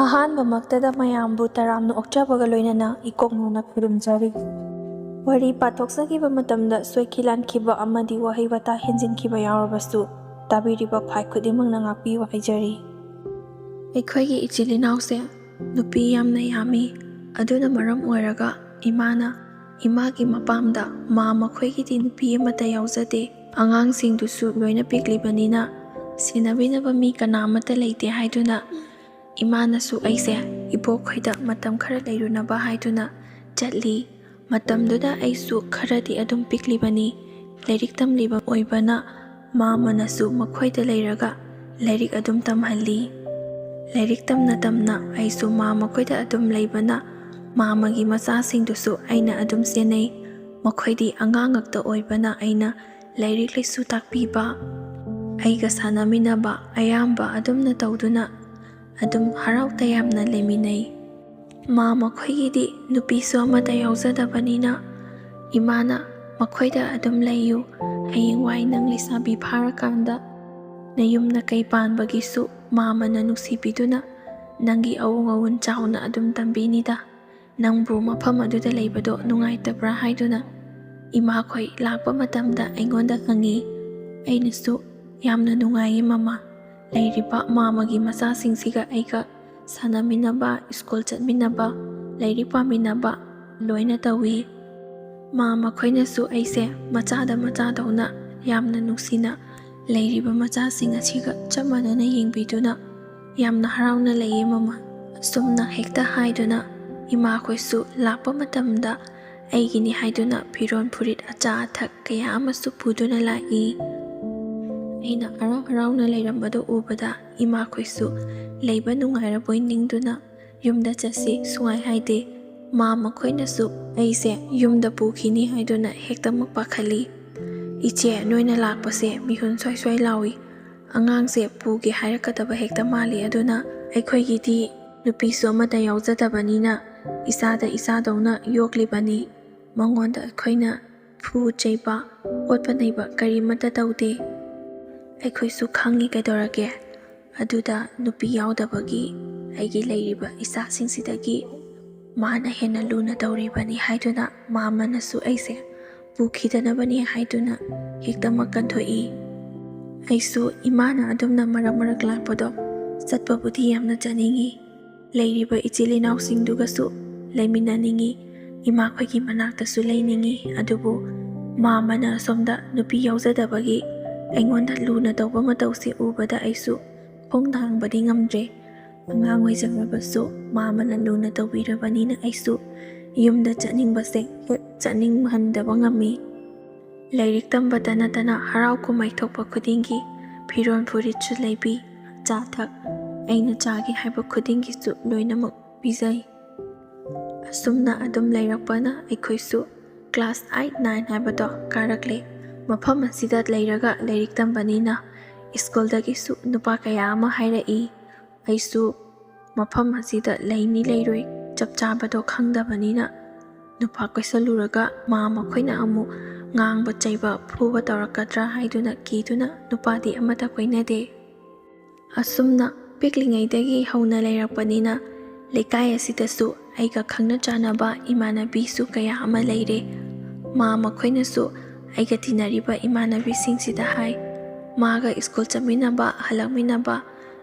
ꯑꯍꯥꯟꯕꯃꯛꯇꯗ ꯃꯌꯥꯝꯕꯨ ꯇꯔꯥꯝꯅ ꯑꯣꯛꯆꯕꯒ ꯂꯣꯏꯅꯅ ꯏꯀꯣꯛꯅꯧꯅ ꯈꯨꯔꯨꯝꯖꯔꯤ꯫ ꯋꯥꯔꯤ ꯄꯥꯊꯣꯛꯆꯈꯤꯕ ꯃꯇꯝꯗ ꯁꯣꯏꯈꯤ ꯂꯥꯟꯈꯤꯕ ꯑꯃꯗꯤ ꯋꯥꯍꯩ ꯋꯥꯇꯥ ꯍꯦꯟꯖꯤꯟꯈꯤꯕ ꯌꯥꯎꯔꯕꯁꯨ ꯇꯥꯕꯤꯔꯤꯕ ꯈ꯭ꯋꯥꯏ ꯈꯨꯗꯤꯡꯃꯛꯅ ꯉꯥꯛꯄꯤꯌꯨ ꯍꯥꯏꯖꯔꯤ꯫ ꯑꯩꯈꯣꯏꯒꯤ ꯏꯆꯤꯜ ꯏꯅꯥꯎꯁꯦ ꯅꯨꯄꯤ ꯌꯥꯝꯅ ꯌꯥꯝꯃꯤ꯫ ꯑꯗꯨꯅ ꯃꯔꯝ ꯑꯣꯏꯔꯒ ꯏꯃꯥꯅ ꯏꯃꯥꯒꯤ ꯃꯄꯥꯝꯗ ꯃꯈꯣꯏꯒꯤꯗꯤ ꯅꯨꯄꯤ ꯑꯃꯠꯇ ꯌꯥꯎꯖꯗꯦ꯫ ꯑꯉꯥꯡꯁꯤꯡꯗꯨꯁꯨ ꯂꯣꯏꯅ ꯄꯤꯛꯂꯤꯕꯅꯤꯅ ꯁꯦꯟꯅꯕꯤꯅꯕ ꯃꯤ ꯀꯅꯥ ꯑꯃꯠꯇ ꯂꯩꯇꯦ ꯍꯥꯏꯗꯨꯅ ꯏꯃꯥꯅꯁꯨ ꯑꯩꯁꯦ ꯏꯕꯣꯛꯈꯣꯏꯗ ꯃꯇꯝ ꯈꯔ ꯂꯩꯔꯨꯅꯕ ꯍꯥꯏꯗꯨꯅ ꯆꯠꯂꯤ꯫ ꯃꯇꯝꯗꯨꯗ ꯑꯩꯁꯨ ꯈꯔꯗꯤ ꯑꯗꯨꯝ ꯄꯤꯛꯂꯤꯕꯅꯤ꯫ ꯂꯥꯏꯔꯤꯛ ꯇꯝꯂꯤꯕ ꯑꯣꯏꯕꯅ ꯃꯥꯃꯅꯁꯨ ꯃꯈꯣꯏꯗ ꯂꯩꯔꯒ ꯂꯥꯏꯔꯤꯛ ꯑꯗꯨꯝ ꯇꯝꯍꯜꯂꯤ꯫ ꯂꯥꯏꯔꯤꯛ ꯇꯝꯅ ꯇꯝꯅ ꯑꯩꯁꯨ ꯃꯈꯣꯏꯗ ꯑꯗꯨꯝ ꯂꯩꯕꯅ ꯃꯥꯃꯒꯤ ꯃꯆꯥꯁꯤꯡꯗꯨꯁꯨ ꯑꯩꯅ ꯑꯗꯨꯝ ꯁꯦꯟꯅꯩ꯫ ꯃꯈꯣꯏꯗꯤ ꯑꯉꯥꯡ ꯉꯛꯇ ꯑꯣꯏꯕꯅ ꯑꯩꯅ ꯂꯥꯏꯔꯤꯛ ꯂꯥꯏꯁꯨ ꯇꯥꯛꯄꯤꯕ, ꯑꯩꯒ ꯁꯥꯟꯅꯃꯤꯟꯅꯕ ꯑꯌꯥꯝꯕ ꯑꯗꯨꯝꯅ ꯇꯧꯗꯨꯅ ꯑꯗꯨꯝ ꯍꯔꯥꯎ ꯇꯌꯥꯝꯅ ꯂꯩꯃꯤꯟꯅꯩ꯫ ꯃꯈꯣꯏꯒꯤꯗꯤ ꯅꯨꯄꯤꯁꯨ ꯑꯃꯠꯇ ꯌꯥꯎꯖꯗꯕꯅꯤꯅ ꯏꯃꯥꯅ ꯃꯈꯣꯏꯗ ꯑꯗꯨꯝ ꯂꯩꯌꯨ, ꯍꯌꯦꯡꯋꯥꯏ ꯅꯪ ꯂꯩꯁꯥꯕꯤ ꯐꯥꯔꯀꯥꯟꯗ ꯅꯌꯨꯝ ꯅꯀꯩ ꯄꯥꯟꯕꯒꯤꯁꯨ ꯃꯥꯃꯅ ꯅꯨꯡꯁꯤꯕꯤꯗꯨꯅ ꯅꯪꯒꯤ ꯑꯋꯣꯡ ꯑꯋꯣꯟ ꯆꯥꯎꯅ ꯑꯗꯨꯝ ꯇꯝꯕꯤꯅꯤꯗ, ꯅꯪꯕꯨ ꯃꯐꯝ ꯑꯗꯨꯗ ꯂꯩꯕꯗꯣ ꯅꯨꯡꯉꯥꯏꯇꯕ꯭ꯔꯥ ꯍꯥꯏꯗꯨꯅ ꯏꯃꯥꯈꯣꯏ ꯂꯥꯛꯄ ꯃꯇꯝꯗ ꯑꯩꯉꯣꯟꯗ ꯍꯪꯉꯤ꯫ ꯑꯩꯅꯁꯨ ꯌꯥꯝꯅ ꯅꯨꯡꯉꯥꯏꯌꯦ ꯃꯃꯥ, ꯂꯩꯔꯤꯕ ꯃꯥꯃꯒꯤ ꯃꯆꯥꯁꯤꯡꯁꯤꯒ ꯑꯩꯒ ꯁꯥꯟꯅꯃꯤꯟꯅꯕ, ꯁ꯭ꯀꯨꯜ ꯆꯠꯃꯤꯟꯅꯕ, ꯂꯥꯏꯔꯤꯛ ꯄꯥꯃꯤꯟꯅꯕ ꯂꯣꯏꯅ ꯇꯧꯏ꯫ ꯃꯈꯣꯏꯅꯁꯨ ꯑꯩꯁꯦ ꯃꯆꯥꯗ ꯃꯆꯥꯗꯧꯅ ꯌꯥꯝꯅ ꯅꯨꯡꯁꯤꯅ ꯂꯩꯔꯤꯕ ꯃꯆꯥꯁꯤꯡ ꯑꯁꯤꯒ ꯆꯞ ꯃꯥꯟꯅꯅ ꯌꯦꯡꯕꯤꯗꯨꯅ ꯌꯥꯝꯅ ꯍꯔꯥꯎꯅ ꯂꯩꯌꯦ ꯃꯃꯥ꯫ ꯑꯁꯨꯝꯅ ꯍꯦꯛꯇ ꯍꯥꯏꯗꯨꯅ ꯏꯃꯥꯈꯣꯏꯁꯨ ꯂꯥꯛꯄ ꯃꯇꯝꯗ ꯑꯩꯒꯤꯅꯤ ꯍꯥꯏꯗꯨꯅ ꯐꯤꯔꯣꯜ ꯐꯨꯔꯤꯠ ꯑꯆꯥ ꯑꯊꯛ ꯀꯌꯥ ꯑꯃꯁꯨ ꯄꯨꯗꯨꯅ ꯂꯥꯛꯏ꯫ ꯑꯩꯅ ꯍꯔꯥꯎ ꯍꯔꯥꯎꯅ ꯂꯩꯔꯝꯕꯗꯨ ꯎꯕꯗ ꯏꯃꯥꯈꯣꯏꯁꯨ ꯂꯩꯕ ꯅꯨꯡꯉꯥꯏꯔꯕꯣꯏ ꯅꯤꯡꯗꯨꯅ ꯌꯨꯝꯗ ꯆꯠꯁꯤ ꯁꯨꯡꯍꯥꯏ ꯍꯥꯏꯗꯦ꯫ ꯃꯈꯣꯏꯅꯁꯨ ꯑꯩꯁꯦ ꯌꯨꯝꯗ ꯄꯨꯈꯤꯅꯤ ꯍꯥꯏꯗꯨꯅ ꯍꯦꯛꯇꯃꯛ ꯄꯥꯈꯠꯂꯤ꯫ ꯏꯆꯦ, ꯅꯣꯏꯅ ꯂꯥꯛꯄꯁꯦ ꯃꯤꯍꯨꯟ ꯁ꯭ꯋꯥꯏ ꯁ꯭ꯋꯥꯏ ꯂꯥꯎꯏ, ꯑꯉꯥꯡꯁꯦ ꯄꯨꯒꯦ ꯍꯥꯏꯔꯛꯀꯗꯕ ꯍꯦꯛꯇ ꯃꯥꯜꯂꯤ꯫ ꯑꯗꯨꯅ ꯑꯩꯈꯣꯏꯒꯤꯗꯤ ꯅꯨꯄꯤꯁꯨ ꯑꯃꯠꯇ ꯌꯥꯎꯖꯗꯕꯅꯤꯅ ꯏꯆꯥꯗ ꯏꯆꯥꯗꯧꯅ ꯌꯣꯛꯂꯤꯕꯅꯤ꯫ ꯃꯉꯣꯟꯗ ꯑꯩꯈꯣꯏꯅ ꯐꯨ ꯆꯩꯕ, ꯑꯣꯠꯄ ꯅꯩꯕ ꯀꯔꯤꯃꯠꯇ ꯇꯧꯗꯦ꯫ ꯑꯩꯈꯣꯏꯁꯨ ꯈꯪꯉꯤ ꯀꯩꯗꯧꯔꯒꯦ, ꯑꯗꯨꯗ ꯅꯨꯄꯤ ꯌꯥꯎꯗꯕꯒꯤ ꯑꯩꯒꯤ ꯂꯩꯔꯤꯕ ꯏꯆꯥꯁꯤꯡꯁꯤꯗꯒꯤ ꯃꯥꯅ ꯍꯦꯟꯅ ꯂꯨꯅ ꯇꯧꯔꯤꯕꯅꯤ ꯍꯥꯏꯗꯨꯅ ꯃꯥꯃꯅꯁꯨ ꯑꯩꯁꯦ ꯄꯨꯈꯤꯗꯅꯕꯅꯤ ꯍꯥꯏꯗꯨꯅ ꯍꯦꯛꯇꯃꯛ ꯀꯟꯊꯣꯛꯏ꯫ ꯑꯩꯁꯨ ꯏꯃꯥꯅ ꯑꯗꯨꯝꯅ ꯃꯔꯛ ꯃꯔꯛ ꯂꯥꯛꯄꯗꯣ ꯆꯠꯄꯕꯨꯗꯤ ꯌꯥꯝꯅ ꯆꯠꯅꯤꯡꯉꯤ, ꯂꯩꯔꯤꯕ ꯏꯆꯤꯜ ꯏꯅꯥꯎꯁꯤꯡꯗꯨꯒꯁꯨ ꯂꯩꯃꯤꯟꯅꯅꯤꯡꯉꯤ, ꯏꯃꯥꯈꯣꯏꯒꯤ ꯃꯅꯥꯛꯇꯁꯨ ꯂꯩꯅꯤꯡꯉꯤ꯫ ꯑꯗꯨꯕꯨ ꯃꯥꯃꯅ ꯑꯁꯣꯝꯗ ꯅꯨꯄꯤ ꯌꯥꯎꯖꯗꯕꯒꯤ ꯑꯩꯉꯣꯟꯗ ꯂꯨꯅ ꯇꯧꯕ ꯃꯇꯧꯁꯦ ꯎꯕꯗ ꯑꯩꯁꯨ ꯈꯣꯡ ꯊꯥꯡꯕꯗꯤ ꯉꯝꯗ꯭ꯔꯦ꯫ ꯑꯉꯥꯡ ꯑꯣꯏꯖꯔꯕꯁꯨ ꯃꯥꯃꯅ ꯂꯨꯅ ꯇꯧꯕꯤꯔꯕꯅꯤꯅ ꯑꯩꯁꯨ ꯌꯨꯝꯗ ꯆꯠꯅꯤꯡꯕꯁꯦ ꯍꯦꯛ ꯆꯠꯅꯤꯡꯍꯟꯗꯕ ꯉꯝꯃꯤ꯫ ꯂꯥꯏꯔꯤꯛ ꯇꯝꯕꯇ ꯅꯠꯇꯅ ꯍꯔꯥꯎ ꯀꯨꯝꯍꯩ ꯊꯣꯛꯄ ꯈꯨꯗꯤꯡꯒꯤ ꯐꯤꯔꯣꯜ ꯐꯨꯔꯤꯠꯁꯨ ꯂꯩꯕꯤ, ꯑꯆꯥ ꯑꯊꯛ ꯑꯩꯅ ꯆꯥꯒꯦ ꯍꯥꯏꯕ ꯈꯨꯗꯤꯡꯒꯤꯁꯨ ꯂꯣꯏꯅꯃꯛ ꯄꯤꯖꯩ꯫ ꯑꯁꯨꯝꯅ ꯑꯗꯨꯝ ꯂꯩꯔꯛꯄꯅ ꯑꯩꯈꯣꯏꯁꯨ ꯀ꯭ꯂꯥꯁ 8, 9 ꯍꯥꯏꯕꯗꯣ ꯀꯥꯔꯛꯂꯦ꯫ ꯃꯐꯝ ꯑꯁꯤꯗ ꯂꯩꯔꯒ ꯂꯥꯏꯔꯤꯛ ꯇꯝꯕꯅꯤꯅ ꯁ꯭ꯀꯨꯜꯗꯒꯤꯁꯨ ꯅꯨꯄꯥ ꯀꯌꯥ ꯑꯃ ꯍꯥꯏꯔꯛꯏ꯫ ꯑꯩꯁꯨ ꯃꯐꯝ ꯑꯁꯤꯗ ꯂꯩꯅꯤ ꯂꯩꯔꯣꯏ ꯆꯞ ꯆꯥꯕꯗꯣ ꯈꯪꯗꯕꯅꯤꯅ ꯅꯨꯄꯥ ꯀꯣꯏꯁꯜꯂꯨꯔꯒ ꯃꯈꯣꯏꯅ ꯑꯃꯨꯛ ꯉꯥꯡꯕ ꯆꯩꯕ ꯐꯨꯕ ꯇꯧꯔꯛꯀꯗ꯭ꯔꯥ ꯍꯥꯏꯗꯨꯅ ꯀꯤꯗꯨꯅ ꯅꯨꯄꯥꯗꯤ ꯑꯃꯠꯇ ꯀꯣꯏꯅꯗꯦ꯫ ꯑꯁꯨꯝꯅ ꯄꯤꯛꯂꯤꯉꯩꯗꯒꯤ ꯍꯧꯅ ꯂꯩꯔꯛꯄꯅꯤꯅ ꯂꯩꯀꯥꯏ ꯑꯁꯤꯗꯁꯨ ꯑꯩꯒ ꯈꯪꯅ ꯆꯥꯟꯅꯕ ꯏꯃꯥꯟꯅꯕꯤꯁꯨ ꯀꯌꯥ ꯑꯃ ꯂꯩꯔꯦ꯫ ꯃꯈꯣꯏꯅꯁꯨ ꯑꯩꯒ ꯇꯤꯟꯅꯔꯤꯕ ꯏꯃꯥꯟꯅꯕꯤꯁꯤꯡꯁꯤꯗ ꯍꯥꯏ, ꯃꯥꯒ ꯁ꯭ꯀꯨꯜ ꯆꯠꯃꯤꯟꯅꯕ, ꯍꯜꯂꯛꯃꯤꯟꯅꯕ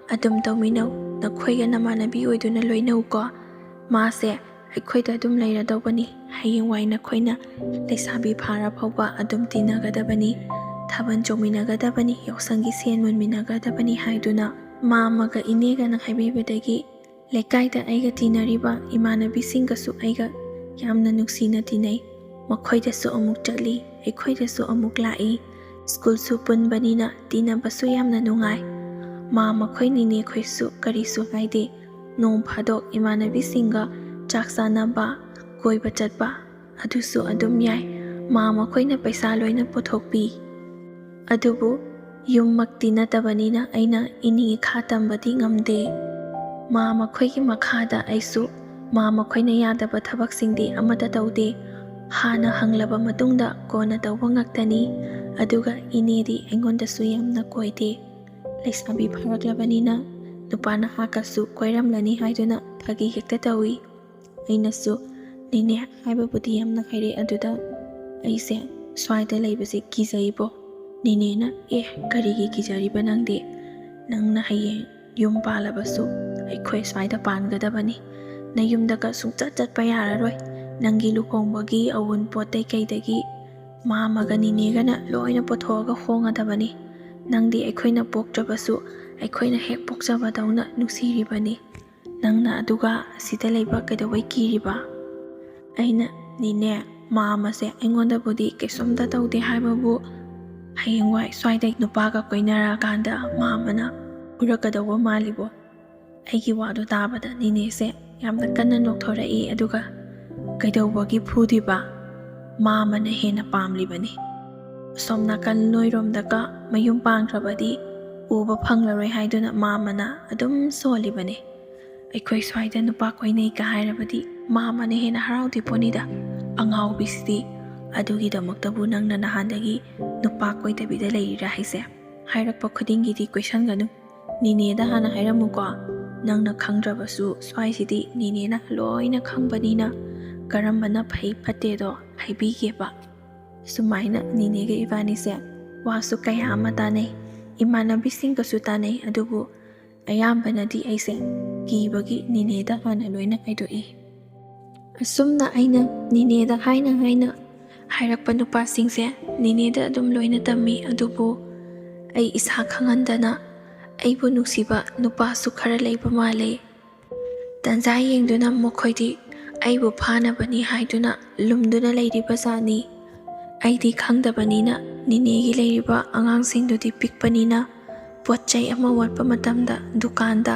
ꯑꯗꯨꯝ ꯇꯧꯃꯤꯟꯅꯧ, ꯅꯈꯣꯏꯒ ꯅꯃꯥꯟꯅꯕꯤ ꯑꯣꯏꯗꯨꯅ ꯂꯣꯏꯅꯧꯀꯣ, ꯃꯥꯁꯦ ꯑꯩꯈꯣꯏꯗ ꯑꯗꯨꯝ ꯂꯩꯔꯗꯧꯕꯅꯤ, ꯍꯌꯦꯡꯋꯥꯏ ꯅꯈꯣꯏꯅ ꯂꯩꯁꯥꯕꯤ ꯐꯥꯔ ꯐꯥꯎꯕ ꯑꯗꯨꯝ ꯇꯤꯟꯅꯒꯗꯕꯅꯤ, ꯊꯥꯕꯜ ꯆꯣꯡꯃꯤꯟꯅꯒꯗꯕꯅꯤ, ꯌꯥꯎꯁꯪꯒꯤ ꯁꯦꯟ ꯃꯨꯟꯃꯤꯟꯅꯒꯗꯕꯅꯤ ꯍꯥꯏꯗꯨꯅ ꯃꯥꯃꯒ ꯏꯅꯦꯒꯅ ꯍꯥꯏꯕꯤꯕꯗꯒꯤ ꯂꯩꯀꯥꯏꯗ ꯑꯩꯒ ꯇꯤꯟꯅꯔꯤꯕ ꯏꯃꯥꯟꯅꯕꯤꯁꯤꯡꯒꯁꯨ ꯑꯩꯒ ꯌꯥꯝꯅ ꯅꯨꯡꯁꯤꯅ ꯇꯤꯟꯅꯩ꯫ ꯃꯈꯣꯏꯗꯁꯨ ꯑꯃꯨꯛ ꯆꯠꯂꯤ, ꯑꯩꯈꯣꯏꯗꯁꯨ ꯑꯃꯨꯛ ꯂꯥꯛꯏ, ꯁ꯭ꯀꯨꯜꯁꯨ ꯄꯨꯟꯕꯅꯤꯅ ꯇꯤꯟꯅꯕꯁꯨ ꯌꯥꯝꯅ ꯅꯨꯡꯉꯥꯏ꯫ ꯃꯈꯣꯏ ꯅꯤꯅꯦꯈꯣꯏꯁꯨ ꯀꯔꯤꯁꯨ ꯍꯥꯏꯗꯦ꯫ ꯅꯣꯡ ꯐꯥꯗꯣꯛ ꯏꯃꯥꯟꯅꯕꯤꯁꯤꯡꯒ ꯆꯥꯛ ꯆꯥꯅꯕ, ꯀꯣꯏꯕ ꯆꯠꯄ ꯑꯗꯨꯁꯨ ꯑꯗꯨꯝ ꯌꯥꯏ꯫ ꯃꯈꯣꯏꯅ ꯄꯩꯁꯥ ꯂꯣꯏꯅ ꯄꯨꯊꯣꯛꯄꯤ꯫ ꯑꯗꯨꯕꯨ ꯌꯨꯝꯃꯛꯇꯤ ꯅꯠꯇꯕꯅꯤನ ꯑꯩꯅ ꯏꯅꯤꯡ ꯏꯈꯥ ꯇꯝꯕꯗꯤ ꯉꯝꯗꯦ꯫ ꯃꯈꯣꯏꯒꯤ ꯃꯈꯥꯗ ꯑꯩꯁꯨ ꯃꯈꯣꯏꯅ ꯌꯥꯗꯕ ꯊꯕꯛꯁꯤꯡꯗꯤ ꯑꯃꯠꯇ ꯇꯧꯗꯦ꯫ ꯍꯥꯟꯅ ꯍꯪꯂꯕ ꯃꯇꯨꯡꯗ ꯀꯣꯟꯅ ꯇꯧꯕ ꯉꯥꯛꯇꯅꯤ꯫ ꯑꯗꯨꯒ ꯏꯅꯦꯗꯤ ꯑꯩꯉꯣꯟꯗꯁꯨ ꯌꯥꯝꯅ ꯀꯣꯏꯗꯦ꯫ ꯂꯩꯁꯥꯕꯤ ꯐꯥꯔꯛꯂꯕꯅꯤꯅ ꯅꯨꯄꯥ ꯅꯍꯥꯛꯀꯁꯨ ꯀꯣꯏꯔꯝꯂꯅꯤ ꯍꯥꯏꯗꯨꯅ ꯐꯥꯒꯤ ꯍꯦꯛꯇ ꯇꯧꯏ꯫ ꯑꯩꯅꯁꯨ ꯅꯦꯅꯦ ꯍꯥꯏꯕꯕꯨꯗꯤ ꯌꯥꯝꯅ ꯍꯩꯔꯦ, ꯑꯗꯨꯗ ꯑꯩꯁꯦ ꯁ꯭ꯋꯥꯏꯗ ꯂꯩꯕꯁꯦ ꯀꯤꯖꯩꯕꯣ꯫ ꯅꯦꯅꯦꯅ ꯀꯔꯤꯒꯤ ꯀꯤꯖꯔꯤꯕ ꯅꯪꯗꯤ? ꯅꯪꯅ ꯍꯌꯦꯡ ꯌꯨꯝ ꯄꯥꯜꯂꯕꯁꯨ ꯑꯩꯈꯣꯏ ꯁ꯭ꯋꯥꯏꯗ ꯄꯥꯟꯒꯗꯕꯅꯤ, ꯅꯌꯨꯝꯗꯒ ꯁꯨꯡꯆꯠ ꯆꯠꯄ ꯌꯥꯔꯔꯣꯏ꯫ ꯅꯪꯒꯤ ꯂꯨꯍꯣꯡꯕꯒꯤ ꯑꯎꯟꯄꯣꯠꯇꯩ ꯀꯩꯗꯒꯤ ꯃꯥꯃꯒ ꯅꯤꯅꯦꯒꯅ ꯂꯣꯏꯅ ꯄꯨꯊꯣꯛꯑꯒ ꯍꯣꯡꯒꯗꯕꯅꯤ꯫ ꯅꯪꯗꯤ ꯑꯩꯈꯣꯏꯅ ꯄꯣꯛꯇ꯭ꯔꯕꯁꯨ ꯑꯩꯈꯣꯏꯅ ꯍꯦꯛ ꯄꯣꯛꯆꯕꯗꯧꯅ ꯅꯨꯡꯁꯤꯔꯤꯕꯅꯤ꯫ ꯅꯪꯅ ꯑꯗꯨꯒ ꯑꯁꯤꯗ ꯂꯩꯕ ꯀꯩꯗꯧꯕꯩ ꯀꯤꯔꯤꯕ? ꯑꯩꯅ ꯅꯤꯅꯦ, ꯃꯥꯃꯁꯦ ꯑꯩꯉꯣꯟꯗꯕꯨꯗꯤ ꯀꯩꯁꯨꯝꯇ ꯇꯧꯗꯦ ꯍꯥꯏꯕꯕꯨ ꯍꯌꯦꯡꯋꯥꯏ ꯁ꯭ꯋꯥꯏꯗ ꯅꯨꯄꯥꯒ ꯀꯣꯏꯅꯔꯀꯥꯟꯗ ꯃꯥꯃꯅ ꯐꯨꯔꯛꯀꯗꯧꯕ ꯃꯥꯜꯂꯤꯕꯣ꯫ ꯑꯩꯒꯤ ꯋꯥꯗꯣ ꯇꯥꯕꯗ ꯅꯤꯅꯦꯁꯦ ꯌꯥꯝꯅ ꯀꯟꯅ ꯅꯣꯛꯊꯣꯔꯛꯏ, ꯑꯗꯨꯒ ꯀꯩꯗꯧꯕꯒꯤ ꯐꯨꯗꯣꯏꯕ? ꯃꯥꯃꯅ ꯍꯦꯟꯅ ꯄꯥꯝꯂꯤꯕꯅꯤ꯫ ꯑꯁꯣꯝ ꯅꯥꯀꯟ ꯅꯣꯏꯔꯣꯝꯗꯒ ꯃꯌꯨꯝ ꯄꯥꯟꯈ꯭ꯔꯕꯗꯤ ꯎꯕ ꯐꯪꯂꯔꯣꯏ ꯍꯥꯏꯗꯨꯅ ꯃꯥꯃꯅ ꯑꯗꯨꯝ ꯁꯣꯜꯂꯤꯕꯅꯤ꯫ ꯑꯩꯈꯣꯏ ꯁ꯭ꯋꯥꯏꯗ ꯅꯨꯄꯥ ꯀꯣꯏꯅꯩꯒ ꯍꯥꯏꯔꯕꯗꯤ ꯃꯥꯃꯅ ꯍꯦꯟꯅ ꯍꯔꯥꯎꯗꯣꯏ ꯄꯣꯠꯅꯤꯗ, ꯑꯉꯥꯎꯕꯤꯁꯤꯗꯤ꯫ ꯑꯗꯨꯒꯤꯗꯃꯛꯇꯕꯨ ꯅꯪꯅ ꯅꯍꯥꯟꯗꯒꯤ ꯅꯨꯄꯥ ꯀꯣꯏꯗꯕꯤꯗ ꯂꯩꯔꯤꯔꯥ ꯍꯥꯏꯁꯦ? ꯍꯥꯏꯔꯛꯄ ꯈꯨꯗꯤꯡꯒꯤꯗꯤ ꯀꯣꯏꯁꯟꯒꯅꯨ, ꯅꯤꯅꯦꯗ ꯍꯥꯟꯅ ꯍꯥꯏꯔꯝꯃꯨꯀꯣ꯫ ꯅꯪꯅ ꯈꯪꯗ꯭ꯔꯕꯁꯨ ꯁ꯭ꯋꯥꯏꯁꯤꯗꯤ ꯅꯤꯅꯦꯅ ꯂꯣꯏꯅ ꯈꯪꯕꯅꯤꯅ ꯀꯔꯝꯕꯅ ꯐꯩ ꯐꯠꯇꯦꯗꯣ ꯍꯥꯏꯕꯤꯒꯦꯕ꯫ ꯁꯨꯃꯥꯏꯅ ꯅꯤꯅꯦꯒ ꯏꯕꯥꯅꯤꯁꯦ ꯋꯥꯁꯨ ꯀꯌꯥ ꯑꯃ ꯇꯥꯟꯅꯩ, ꯏꯃꯥꯟꯅꯕꯤꯁꯤꯡꯒꯁꯨ ꯇꯥꯟꯅꯩ, ꯑꯗꯨꯕꯨ ꯑꯌꯥꯝꯕꯅꯗꯤ ꯑꯩꯁꯦ ꯀꯤꯕꯒꯤ ꯅꯤꯅꯦꯗ ꯍꯥꯟꯅ ꯂꯣꯏꯅ ꯍꯥꯏꯗꯣꯛꯏ꯫ ꯑꯁꯨꯝꯅ ꯑꯩꯅ ꯅꯤꯅꯦꯗ ꯍꯥꯏꯅ ꯍꯥꯏꯔꯛꯄ ꯅꯨꯄꯥꯁꯤꯡꯁꯦ ꯅꯤꯅꯦꯗ ꯑꯗꯨꯝ ꯂꯣꯏꯅ ꯇꯝꯃꯤ, ꯑꯗꯨꯕꯨ ꯑꯩ ꯏꯁꯥ ꯈꯪꯍꯟꯗꯅ ꯑꯩꯕꯨ ꯅꯨꯡꯁꯤꯕ ꯅꯨꯄꯥꯁꯨ ꯈꯔ ꯂꯩꯕ ꯃꯥꯜꯂꯦ꯫ ꯇꯟꯖꯥ ꯌꯦꯡꯗꯨꯅ ꯃꯈꯣꯏꯗꯤ ꯑꯩꯕꯨ ꯐꯥꯅꯕꯅꯤ ꯍꯥꯏꯗꯨꯅ lumduna ꯂꯩꯔꯤꯕ ꯖꯥꯠꯅꯤ꯫ ꯑꯩꯗꯤ ꯈꯪꯗꯕꯅꯤꯅ ꯅꯤꯅꯦꯒꯤ ꯂꯩꯔꯤꯕ ꯑꯉꯥꯡꯁꯤꯡꯗꯨꯗꯤ ꯄꯤꯛꯄꯅꯤꯅ ꯄꯣꯠ ꯆꯩ ꯑꯃ ꯋꯥꯠꯄ ꯃꯇꯝꯗ ꯗꯨꯀꯥꯟꯗ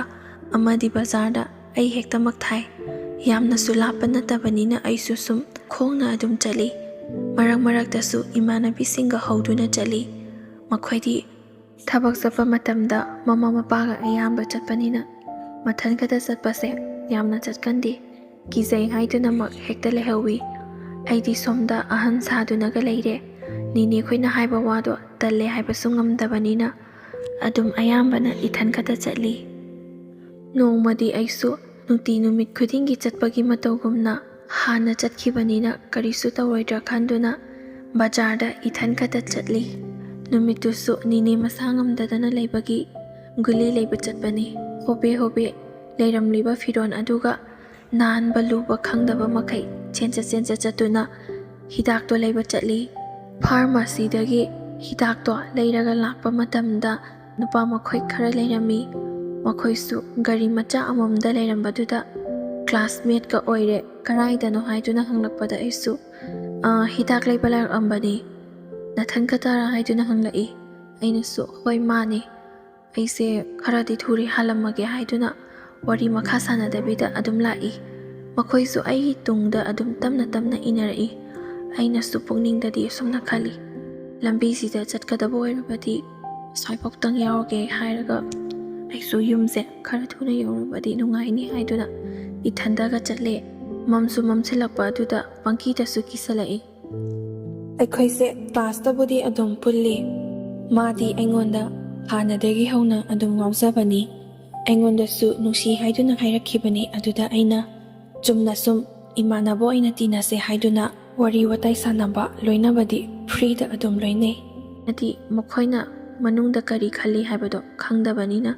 ꯑꯃꯗꯤ ꯕꯖꯥꯔꯗ ꯑꯩ ꯍꯦꯛꯇꯃꯛ ꯊꯥꯏ꯫ ꯌꯥꯝꯅꯁꯨ ꯂꯥꯞꯄ ꯅꯠꯇꯕꯅꯤꯅ ꯑꯩꯁꯨ ꯁꯨꯝ ꯈꯣꯡꯅ ꯑꯗꯨꯝ ꯆꯠꯂꯤ꯫ ꯃꯔꯛ ꯃꯔꯛꯇꯁꯨ ꯏꯃꯥꯟꯅꯕꯤꯁꯤꯡꯒ ꯍꯧꯗꯨꯅ ꯆꯠꯂꯤ꯫ ꯃꯈꯣꯏꯗꯤ ꯊꯕꯛ ꯆꯠꯄ ꯃꯇꯝꯗ ꯃꯃꯥ ꯃꯄꯥꯒ ꯑꯌꯥꯝꯕ ꯆꯠꯄꯅꯤꯅ ꯃꯊꯟꯈꯇ ꯆꯠꯄꯁꯦ ꯌꯥꯝꯅ ꯆꯠꯀꯟꯗꯦ, ꯀꯤꯖꯩ ꯍꯥꯏꯗꯨꯅꯃꯛ ꯍꯦꯛꯇ ꯂꯩꯍꯧꯏ꯫ ꯑꯩꯗꯤ ꯁꯣꯝꯗ ꯑꯍꯟ ꯁꯥꯗꯨꯅꯒ ꯂꯩꯔꯦ꯫ ꯅꯤꯅꯦ ꯈꯣꯏꯅ ꯍꯥꯏꯕ ꯋꯥꯗꯣ ꯇꯜꯂꯦ ꯍꯥꯏꯕꯁꯨ ꯉꯝꯗꯕꯅꯤꯅ ꯑꯗꯨꯝ ꯑꯌꯥꯝꯕꯅ ꯏꯊꯟꯈꯇ ꯆꯠꯂꯤ꯫ ꯅꯣꯡꯃꯗꯤ ꯑꯩꯁꯨ ꯅꯨꯡꯇꯤ ꯅꯨꯃꯤꯠ ꯈꯨꯗꯤꯡꯒꯤ ꯆꯠꯄꯒꯤ ꯃꯇꯧꯒꯨꯝꯅ ꯍꯥꯟꯅ ꯆꯠꯈꯤꯕꯅꯤꯅ ꯀꯔꯤꯁꯨ ꯇꯧꯔꯣꯏꯗ꯭ꯔꯥ ꯈꯟꯗꯨꯅ ꯕꯖꯥꯔꯗ ꯏꯊꯟꯈꯇ ꯆꯠꯂꯤ꯫ ꯅꯨꯃꯤꯠꯇꯨꯁꯨ ꯅꯤꯅꯦ ꯃꯁꯥ ꯉꯝꯗꯗꯅ ꯂꯩꯕꯒꯤ ꯒꯨꯂꯤ ꯂꯩꯕ ꯆꯠꯄꯅꯤ꯫ ꯍꯣꯕꯦ ꯍꯣꯕꯦ ꯂꯩꯔꯝꯂꯤꯕ ꯐꯤꯔꯣꯟ ꯑꯗꯨꯒ ꯅꯥꯟꯕ ꯂꯨꯕ ꯈꯪꯗꯕ ꯃꯈꯩ ꯆꯦꯟꯆꯠ ꯆꯠꯇꯨꯅ ꯍꯤꯗꯥꯛꯇꯣ ꯂꯩꯕ ꯆꯠꯂꯤ꯫ ꯐꯥꯔꯃꯥꯁꯤꯗꯒꯤ ꯍꯤꯗꯥꯛꯇꯣ ꯂꯩꯔꯒ ꯂꯥꯛꯄ ꯃꯇꯝꯗ ꯅꯨꯄꯥ ꯃꯈꯣꯏ ꯈꯔ ꯂꯩꯔꯝꯃꯤ꯫ ꯃꯈꯣꯏꯁꯨ ꯒꯥꯔꯤ ꯃꯆꯥ ꯑꯃꯃꯝꯗ ꯂꯩꯔꯝꯕꯗꯨꯗ ꯀ꯭ꯂꯥꯁꯃꯦꯠꯀ ꯑꯣꯏꯔꯦ꯫ ꯀꯔꯥꯏꯗꯅꯣ ꯍꯥꯏꯗꯨꯅ ꯍꯪꯂꯛꯄꯗ ꯑꯩꯁꯨ ꯍꯤꯗꯥꯛ ꯂꯩꯕ ꯂꯥꯛꯑꯝꯕꯅꯤ, ꯅꯊꯟꯈꯇꯔꯥ ꯍꯥꯏꯗꯨꯅ ꯍꯪꯂꯛꯏ꯫ ꯑꯩꯅꯁꯨ ꯍꯣꯏ ꯃꯥꯅꯤ, ꯑꯩꯁꯦ ꯈꯔꯗꯤ ꯊꯨꯔꯦ ꯍꯜꯂꯝꯃꯒꯦ ꯍꯥꯏꯗꯨꯅ ꯋꯥꯔꯤ ꯃꯈꯥ ꯁꯥꯟꯅꯗꯕꯤꯗ ꯑꯗꯨꯝ ꯂꯥꯛꯏ꯫ ꯃꯈꯣꯏꯁꯨ ꯑꯩꯒꯤ ꯇꯨꯡꯗ ꯑꯗꯨꯝ ꯇꯞꯅ ꯇꯞꯅ ꯏꯟꯅꯔꯛꯏ꯫ ꯑꯩꯅꯁꯨ ꯄꯨꯛꯅꯤꯡꯗꯗꯤ ꯑꯁꯨꯝꯅ ꯈꯜꯂꯤ, ꯂꯝꯕꯤꯁꯤꯗ ꯆꯠꯀꯗꯕ ꯑꯣꯏꯔꯕꯗꯤ ꯁ꯭ꯋꯥꯏꯐꯥꯎꯇꯪ ꯌꯥꯎꯔꯒꯦ ꯍꯥꯏꯔꯒ ꯑꯩꯁꯨ ꯌꯨꯝꯁꯦ ꯈꯔ ꯊꯨꯅ ꯌꯧꯔꯕꯗꯤ ꯅꯨꯡꯉꯥꯏꯅꯤ ꯍꯥꯏꯗꯨꯅ ꯏꯊꯟꯗꯒ ꯆꯠꯂꯦ꯫ ꯃꯝꯁꯨ ꯃꯝꯁꯤꯜꯂꯛꯄ ꯑꯗꯨꯗ ꯄꯪꯀꯤꯗꯁꯨ ꯀꯤꯁꯜꯂꯛꯏ꯫ ꯑꯩꯈꯣꯏꯁꯦ ꯀ꯭ꯂꯥꯁꯇꯕꯨꯗꯤ ꯑꯗꯨꯝ ꯄꯨꯜꯂꯤ꯫ ꯃꯥꯗꯤ ꯑꯩꯉꯣꯟꯗ ꯍꯥꯟꯅꯗꯒꯤ ꯍꯧꯅ ꯑꯗꯨꯝ ꯉꯥꯎꯖꯕꯅꯤ, ꯑꯩꯉꯣꯟꯗꯁꯨ ꯅꯨꯡꯁꯤ ꯍꯥꯏꯗꯨꯅ ꯍꯥꯏꯔꯛꯈꯤꯕꯅꯤ꯫ ꯑꯗꯨꯗ ꯑꯩꯅ ꯆꯨꯝꯅ ꯁꯨꯝ ꯏꯃꯥꯟꯅꯕ ꯑꯣꯏꯅ ꯇꯤꯟꯅꯁꯦ ꯍꯥꯏꯗꯨꯅ ꯋꯥꯔꯤ ꯋꯥꯇꯥꯏ ꯁꯥꯟꯅꯕ, ꯂꯣꯏꯅꯕꯗꯤ ꯐ꯭ꯔꯤꯗ ꯑꯗꯨꯝ ꯂꯣꯏꯅꯩ꯫ ꯍꯥꯏꯗꯤ ꯃꯈꯣꯏꯅ ꯃꯅꯨꯡꯗ ꯀꯔꯤ ꯈꯜꯂꯤ ꯍꯥꯏꯕꯗꯣ ꯈꯪꯗꯕꯅꯤꯅ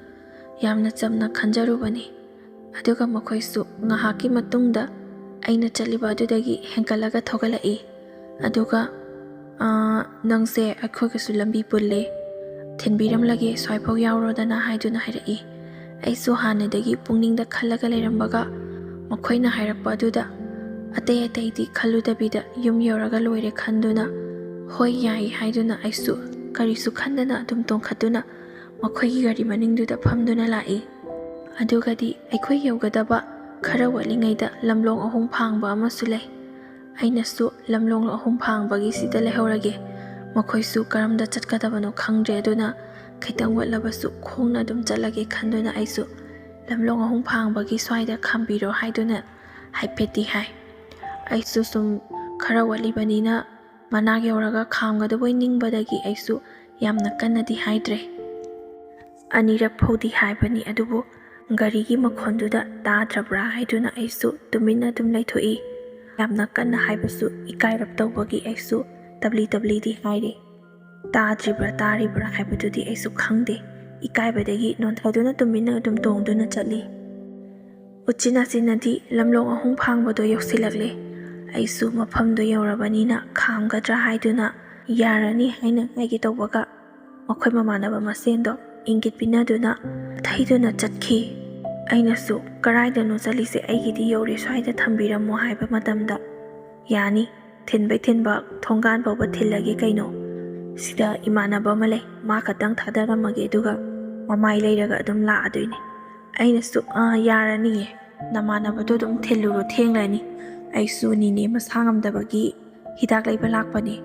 ꯌꯥꯝꯅ ꯆꯝꯅ ꯈꯟꯖꯔꯨꯕꯅꯤ꯫ ꯑꯗꯨꯒ ꯃꯈꯣꯏꯁꯨ ꯉꯥꯏꯍꯥꯛꯀꯤ ꯃꯇꯨꯡꯗ ꯑꯩꯅ ꯆꯠꯂꯤꯕ ꯑꯗꯨꯗꯒꯤ ꯍꯦꯟꯒꯠꯂꯒ ꯊꯧꯒꯠꯂꯛꯏ꯫ ꯑꯗꯨꯒ ꯅꯪꯁꯦ ꯑꯩꯈꯣꯏꯒꯁꯨ ꯂꯝꯕꯤ ꯄꯨꯜꯂꯦ, ꯊꯤꯟꯕꯤꯔꯝꯂꯒꯦ ꯁ꯭ꯋꯥꯏꯐꯥꯎ ꯌꯥꯎꯔꯣꯗꯅ ꯍꯥꯏꯗꯨꯅ ꯍꯥꯏꯔꯛꯏ꯫ ꯑꯩꯁꯨ ꯍꯥꯟꯅꯗꯒꯤ ꯄꯨꯛꯅꯤꯡꯗ ꯈꯜꯂꯒ ꯂꯩꯔꯝꯕꯒ ꯃꯈꯣꯏꯅ ꯍꯥꯏꯔꯛꯄ ꯑꯗꯨꯗ ꯑꯇꯩꯗꯤ ꯈꯜꯂꯨꯗꯕꯤꯗ ꯌꯨꯝ ꯌꯧꯔꯒ ꯂꯣꯏꯔꯦ ꯈꯟꯗꯨꯅ ꯍꯣꯏ ꯌꯥꯏ ꯍꯥꯏꯗꯨꯅ ꯑꯩꯁꯨ ꯀꯔꯤꯁꯨ ꯈꯟꯗꯅ ꯑꯗꯨꯝ ꯇꯣꯡꯈꯠꯇꯨꯅ ꯃꯈꯣꯏꯒꯤ ꯒꯥꯔꯤ ꯃꯅꯤꯡꯗꯨꯗ ꯐꯝꯗꯨꯅ ꯂꯥꯛꯏ꯫ ꯑꯗꯨꯒꯗꯤ ꯑꯩꯈꯣꯏ ꯌꯧꯒꯗꯕ ꯈꯔ ꯋꯥꯠꯂꯤꯉꯩꯗ ꯂꯝꯂꯣꯡ ꯑꯍꯨꯝ ꯐꯥꯡꯕ ꯑꯃꯁꯨ ꯂꯩ꯫ ꯑꯩꯅꯁꯨ ꯂꯝꯂꯣꯡ ꯑꯍꯨꯝ ꯐꯥꯡꯕꯒꯤꯁꯤꯗ ꯂꯩꯍꯧꯔꯒꯦ, ꯃꯈꯣꯏꯁꯨ ꯀꯔꯝꯗ ꯆꯠꯀꯗꯕꯅꯣ ꯈꯪꯗ꯭ꯔꯦ, ꯑꯗꯨꯅ ꯈꯤꯇꯪ ꯋꯥꯠꯂꯕꯁꯨ ꯈꯣꯡꯅ ꯑꯗꯨꯝ ꯆꯠꯂꯒꯦ ꯈꯟꯗꯨꯅ ꯑꯩꯁꯨ ꯂꯝꯂꯣꯡ ꯑꯍꯨꯝ ꯐꯥꯡꯕꯒꯤ ꯁ꯭ꯋꯥꯏꯗ ꯈꯥꯝꯕꯤꯔꯣ ꯍꯥꯏꯗꯨꯅ ꯍꯥꯏꯐꯦꯠꯇꯤ ꯍꯥꯏ꯫ ꯑꯩꯁꯨ ꯁꯨꯝ ꯈꯔ ꯋꯥꯠꯂꯤꯕꯅꯤꯅ ꯃꯅꯥꯛ ꯌꯧꯔꯒ ꯈꯥꯝꯒꯗꯕꯣꯏ ꯅꯤꯡꯕꯗꯒꯤ ꯑꯩꯁꯨ ꯌꯥꯝꯅ ꯀꯟꯅꯗꯤ ꯍꯥꯏꯗ꯭ꯔꯦ꯫ ꯑꯅꯤꯔꯛ ꯐꯥꯎꯗꯤ ꯍꯥꯏꯕꯅꯤ, ꯑꯗꯨꯕꯨ ꯒꯥꯔꯤꯒꯤ ꯃꯈꯣꯟꯗꯨꯗ ꯇꯥꯗ꯭ꯔꯕ꯭ꯔꯥ ꯍꯥꯏꯗꯨꯅ ꯑꯩꯁꯨ ꯇꯨꯃꯤꯟꯅ ꯑꯗꯨꯝ ꯂꯩꯊꯣꯛꯏ꯫ ꯌꯥꯝꯅ ꯀꯟꯅ ꯍꯥꯏꯕꯁꯨ ꯏꯀꯥꯏꯔꯞ ꯇꯧꯕꯒꯤ ꯑꯩꯁꯨ ꯇꯞꯂꯤ-ꯇꯞꯂꯤꯗꯤ ꯍꯥꯏꯔꯤ꯫ ꯇꯥꯗ꯭ꯔꯤꯕ꯭ꯔꯥ ꯇꯥꯔꯤꯕ꯭ꯔꯥ ꯍꯥꯏꯕꯗꯨꯗꯤ ꯑꯩꯁꯨ ꯈꯪꯗꯦ꯫ ꯏꯀꯥꯏꯕꯗꯒꯤ ꯅꯣꯟꯊꯗꯨꯅ ꯇꯨꯃꯤꯟꯅ ꯑꯗꯨꯝ ꯇꯣꯡꯗꯨꯅ ꯆꯠꯂꯤ꯫ ꯎꯆꯤꯟ-ꯅꯥꯆꯤꯟꯅꯗꯤ ꯂꯝꯂꯣꯡ ꯑꯍꯨꯝ ꯐꯥꯡꯕꯗꯣ ꯌꯧꯁꯤꯜꯂꯛꯂꯦ꯫ ꯑꯩꯁꯨ ꯃꯐꯝꯗꯣ ꯌꯧꯔꯕꯅꯤꯅ ꯈꯥꯝꯒꯗ꯭ꯔꯥ ꯍꯥꯏꯗꯨꯅ ꯌꯥꯔꯅꯤ ꯍꯥꯏꯅ ꯍꯥꯏꯒꯦ ꯇꯧꯕꯒ ꯃꯈꯣꯏ ꯃꯃꯥꯟꯅꯕ ꯃꯁꯦꯟꯗꯣ ꯏꯪꯒꯤꯠ ꯄꯤꯅꯗꯨꯅ ꯊꯩꯗꯨꯅ ꯆꯠꯈꯤ꯫ ꯑꯩꯅꯁꯨ ꯀꯔꯥꯏꯗꯅꯣ ꯆꯠꯂꯤꯁꯦ, ꯑꯩꯒꯤꯗꯤ ꯌꯧꯔꯦ, ꯁ꯭ꯋꯥꯏꯗ ꯊꯝꯕꯤꯔꯝꯃꯣ ꯍꯥꯏꯕ ꯃꯇꯝꯗ ꯌꯥꯅꯤ, ꯊꯤꯟꯕꯩ ꯊꯤꯟꯕ ꯊꯣꯡꯒꯥꯟ ꯐꯥꯎꯕ ꯊꯤꯜꯂꯒꯦ ꯀꯩꯅꯣ, ꯁꯤꯗ ꯏꯃꯥꯟꯅꯕ ꯑꯃ ꯂꯩ, ꯃꯥ ꯈꯛꯇꯪ ꯊꯥꯗꯔꯝꯃꯒꯦ ꯑꯗꯨꯒ ꯃꯃꯥꯏ ꯂꯩꯔꯒ ꯑꯗꯨꯝ ꯂꯥꯛꯑꯗꯣꯏꯅꯦ꯫ ꯑꯩꯅꯁꯨ ꯌꯥꯔꯅꯤꯌꯦ, ꯅꯃꯥꯟꯅꯕꯗꯣ ꯑꯗꯨꯝ ꯊꯤꯜꯂꯨꯔꯣ, ꯊꯦꯡꯂꯅꯤ, ꯑꯩꯁꯨ ꯅꯤꯅꯦ ꯃꯁꯥ ꯉꯝꯗꯕꯒꯤ ꯍꯤꯗꯥꯛ ꯂꯩꯕ ꯂꯥꯛꯄꯅꯦ,